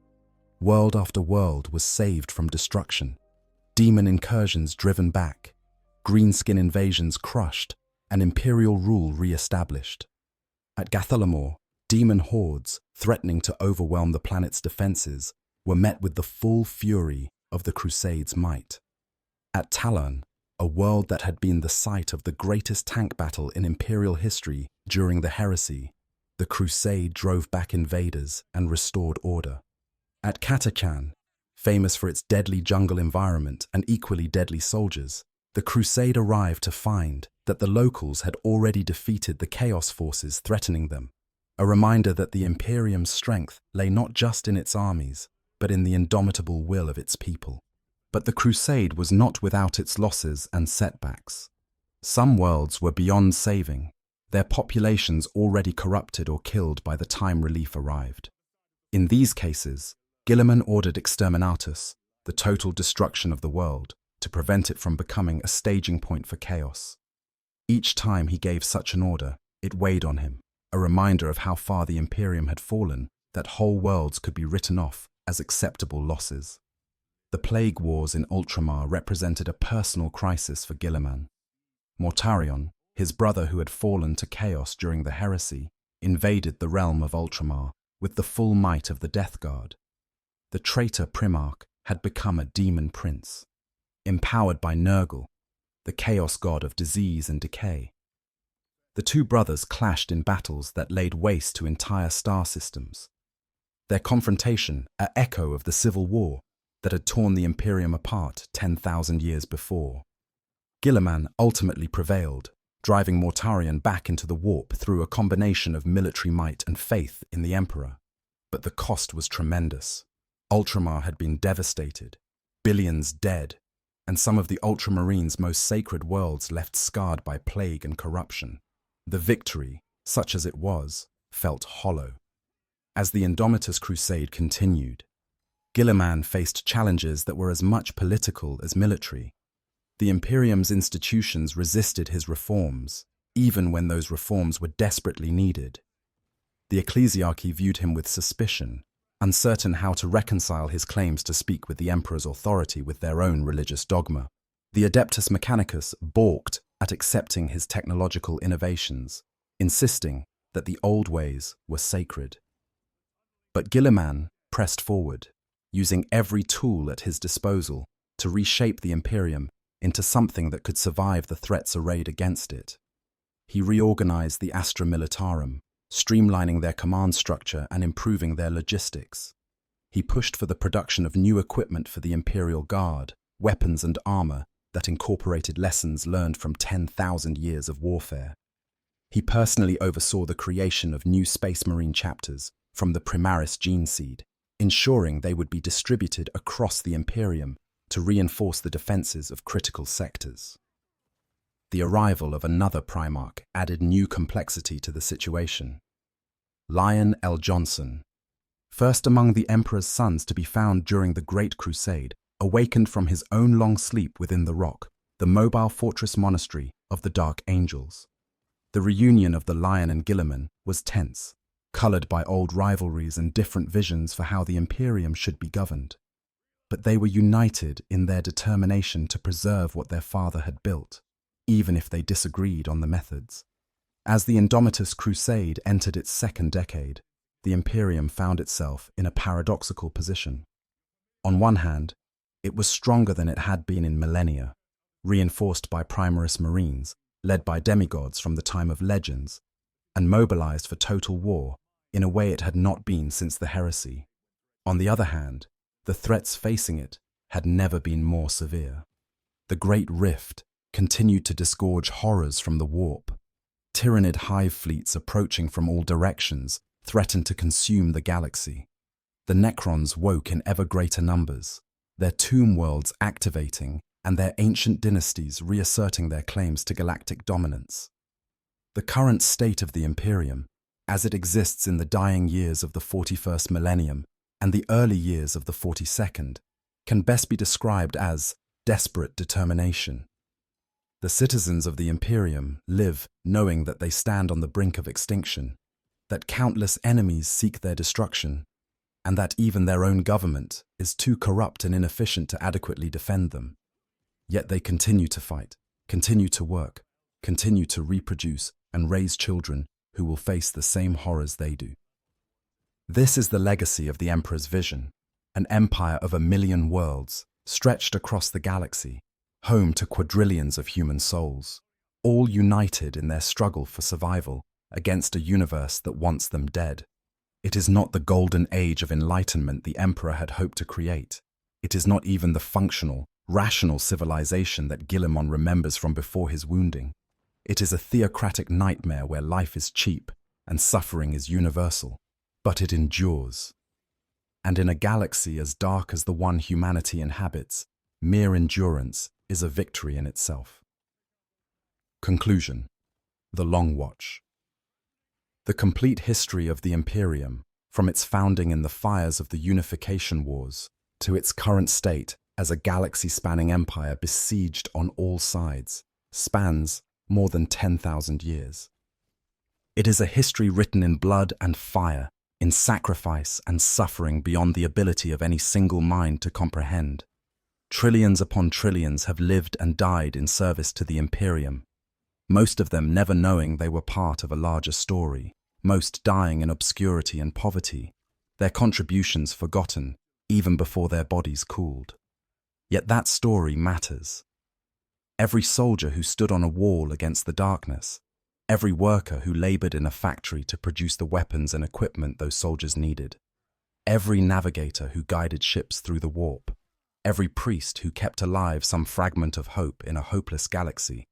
World after world was saved from destruction, demon incursions driven back, greenskin invasions crushed, and imperial rule re-established. At Gathalamor, demon hordes, threatening to overwhelm the planet's defenses, were met with the full fury of the Crusade's might. At Talon, a world that had been the site of the greatest tank battle in Imperial history during the heresy, the Crusade drove back invaders and restored order. At Catachan, famous for its deadly jungle environment and equally deadly soldiers, the Crusade arrived to find that the locals had already defeated the Chaos forces threatening them, a reminder that the Imperium's strength lay not just in its armies, but in the indomitable will of its people. But the Crusade was not without its losses and setbacks. Some worlds were beyond saving, their populations already corrupted or killed by the time relief arrived. In these cases, Guilliman ordered Exterminatus, the total destruction of the world, to prevent it from becoming a staging point for chaos. Each time he gave such an order, it weighed on him, a reminder of how far the Imperium had fallen, that whole worlds could be written off as acceptable losses. The Plague Wars in Ultramar represented a personal crisis for Guilliman. Mortarion, his brother who had fallen to chaos during the heresy, invaded the realm of Ultramar with the full might of the Death Guard. The traitor Primarch had become a demon prince, empowered by Nurgle, the chaos god of disease and decay. The two brothers clashed in battles that laid waste to entire star systems. Their confrontation, an echo of the civil war that had torn the Imperium apart 10,000 years before. Guilliman ultimately prevailed, driving Mortarion back into the warp through a combination of military might and faith in the Emperor. But the cost was tremendous. Ultramar had been devastated, billions dead, and some of the Ultramarines' most sacred worlds left scarred by plague and corruption. The victory, such as it was, felt hollow. As the Indomitus Crusade continued, Guilliman faced challenges that were as much political as military. The Imperium's institutions resisted his reforms, even when those reforms were desperately needed. The Ecclesiarchy viewed him with suspicion, uncertain how to reconcile his claims to speak with the emperor's authority with their own religious dogma. The Adeptus Mechanicus balked at accepting his technological innovations, insisting that the old ways were sacred. But Guilliman pressed forward, using every tool at his disposal to reshape the Imperium into something that could survive the threats arrayed against it. He reorganized the Astra Militarum, streamlining their command structure and improving their logistics. He pushed for the production of new equipment for the Imperial Guard, weapons and armor that incorporated lessons learned from 10,000 years of warfare. He personally oversaw the creation of new Space Marine chapters from the Primaris gene seed, ensuring they would be distributed across the Imperium to reinforce the defenses of critical sectors. The arrival of another Primarch added new complexity to the situation. Lion L. Johnson, first among the Emperor's sons to be found during the Great Crusade, awakened from his own long sleep within the rock, the mobile fortress monastery of the Dark Angels. The reunion of the Lion and Guilliman was tense, colored by old rivalries and different visions for how the Imperium should be governed. But they were united in their determination to preserve what their father had built, even if they disagreed on the methods. As the Indomitus Crusade entered its second decade, the Imperium found itself in a paradoxical position. On one hand, it was stronger than it had been in millennia, reinforced by Primaris Marines, led by demigods from the time of legends, and mobilized for total war in a way it had not been since the heresy. On the other hand, the threats facing it had never been more severe. The Great Rift continued to disgorge horrors from the warp. Tyrannid hive fleets approaching from all directions threatened to consume the galaxy. The Necrons woke in ever greater numbers, their tomb worlds activating and their ancient dynasties reasserting their claims to galactic dominance. The current state of the Imperium, as it exists in the dying years of the 41st millennium and the early years of the 42nd, can best be described as desperate determination. The citizens of the Imperium live knowing that they stand on the brink of extinction, that countless enemies seek their destruction, and that even their own government is too corrupt and inefficient to adequately defend them. Yet they continue to fight, continue to work, continue to reproduce and raise children who will face the same horrors they do. This is the legacy of the Emperor's vision, an empire of 1,000,000 worlds stretched across the galaxy, home to quadrillions of human souls, all united in their struggle for survival against a universe that wants them dead. It is not the golden age of enlightenment the Emperor had hoped to create. It is not even the functional, rational civilization that Guilliman remembers from before his wounding. It is a theocratic nightmare where life is cheap and suffering is universal, but it endures. And in a galaxy as dark as the one humanity inhabits, mere endurance is a victory in itself. Conclusion: The Long Watch. The complete history of the Imperium, from its founding in the fires of the Unification Wars to its current state as a galaxy-spanning empire besieged on all sides, spans more than 10,000 years. It is a history written in blood and fire, in sacrifice and suffering beyond the ability of any single mind to comprehend. Trillions upon trillions have lived and died in service to the Imperium, most of them never knowing they were part of a larger story, most dying in obscurity and poverty, their contributions forgotten even before their bodies cooled. Yet that story matters. Every soldier who stood on a wall against the darkness, every worker who labored in a factory to produce the weapons and equipment those soldiers needed, every navigator who guided ships through the warp, every priest who kept alive some fragment of hope in a hopeless galaxy,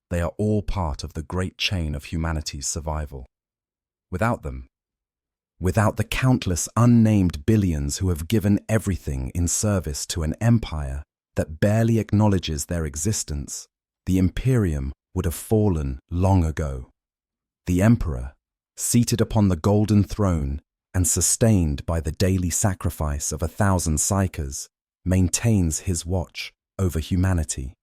they are all part of the great chain of humanity's survival. Without them, without the countless unnamed billions who have given everything in service to an empire that barely acknowledges their existence, the Imperium would have fallen long ago. The Emperor, seated upon the golden throne and sustained by the daily sacrifice of 1,000 psychers, maintains his watch over humanity.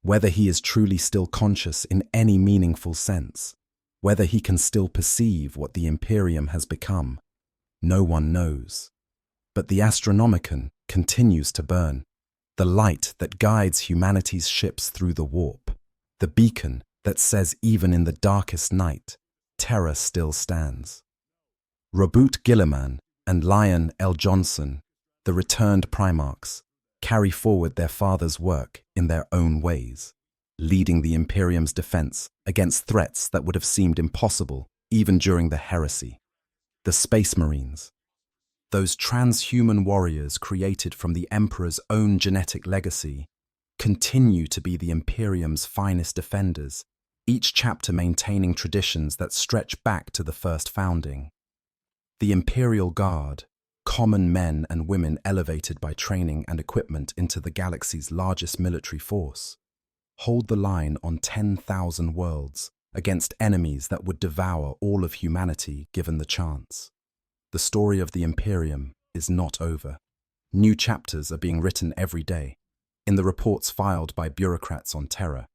Whether he is truly still conscious in any meaningful sense, whether he can still perceive what the Imperium has become, no one knows. But the Astronomicon continues to burn, the light that guides humanity's ships through the warp, the beacon that says even in the darkest night, terror still stands. Robert Gilliman and Lyon L. Johnson, the returned Primarchs, carry forward their father's work in their own ways, leading the Imperium's defense against threats that would have seemed impossible even during the heresy. The Space Marines, those transhuman warriors created from the Emperor's own genetic legacy, continue to be the Imperium's finest defenders, each chapter maintaining traditions that stretch back to the first founding. The Imperial Guard, common men and women elevated by training and equipment into the galaxy's largest military force, hold the line on 10,000 worlds against enemies that would devour all of humanity given the chance. The story of the Imperium is not over. New chapters are being written every day, in the reports filed by bureaucrats on Terra,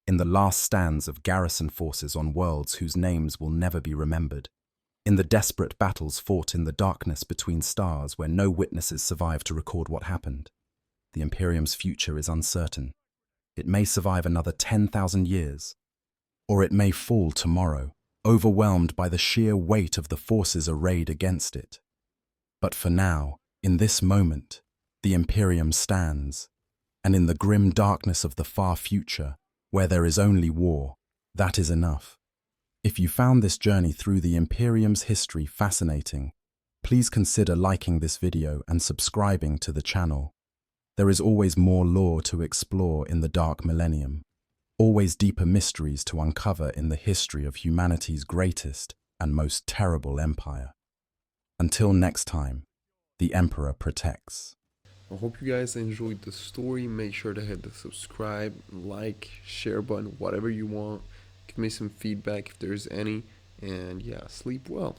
in the last stands of garrison forces on worlds whose names will never be remembered, in the desperate battles fought in the darkness between stars where no witnesses survive to record what happened. The Imperium's future is uncertain. It may survive another 10,000 years, or it may fall tomorrow, overwhelmed by the sheer weight of the forces arrayed against it. But for now, in this moment, the Imperium stands, and in the grim darkness of the far future, where there is only war, that is enough. If you found this journey through the Imperium's history fascinating, please consider liking this video and subscribing to the channel. There is always more lore to explore in the Dark Millennium, always deeper mysteries to uncover in the history of humanity's greatest and most terrible empire. Until next time, the Emperor protects. I hope you guys enjoyed the story. Make sure to hit the subscribe, like, share button, whatever you want. Give me some feedback if there's any. And yeah, sleep well.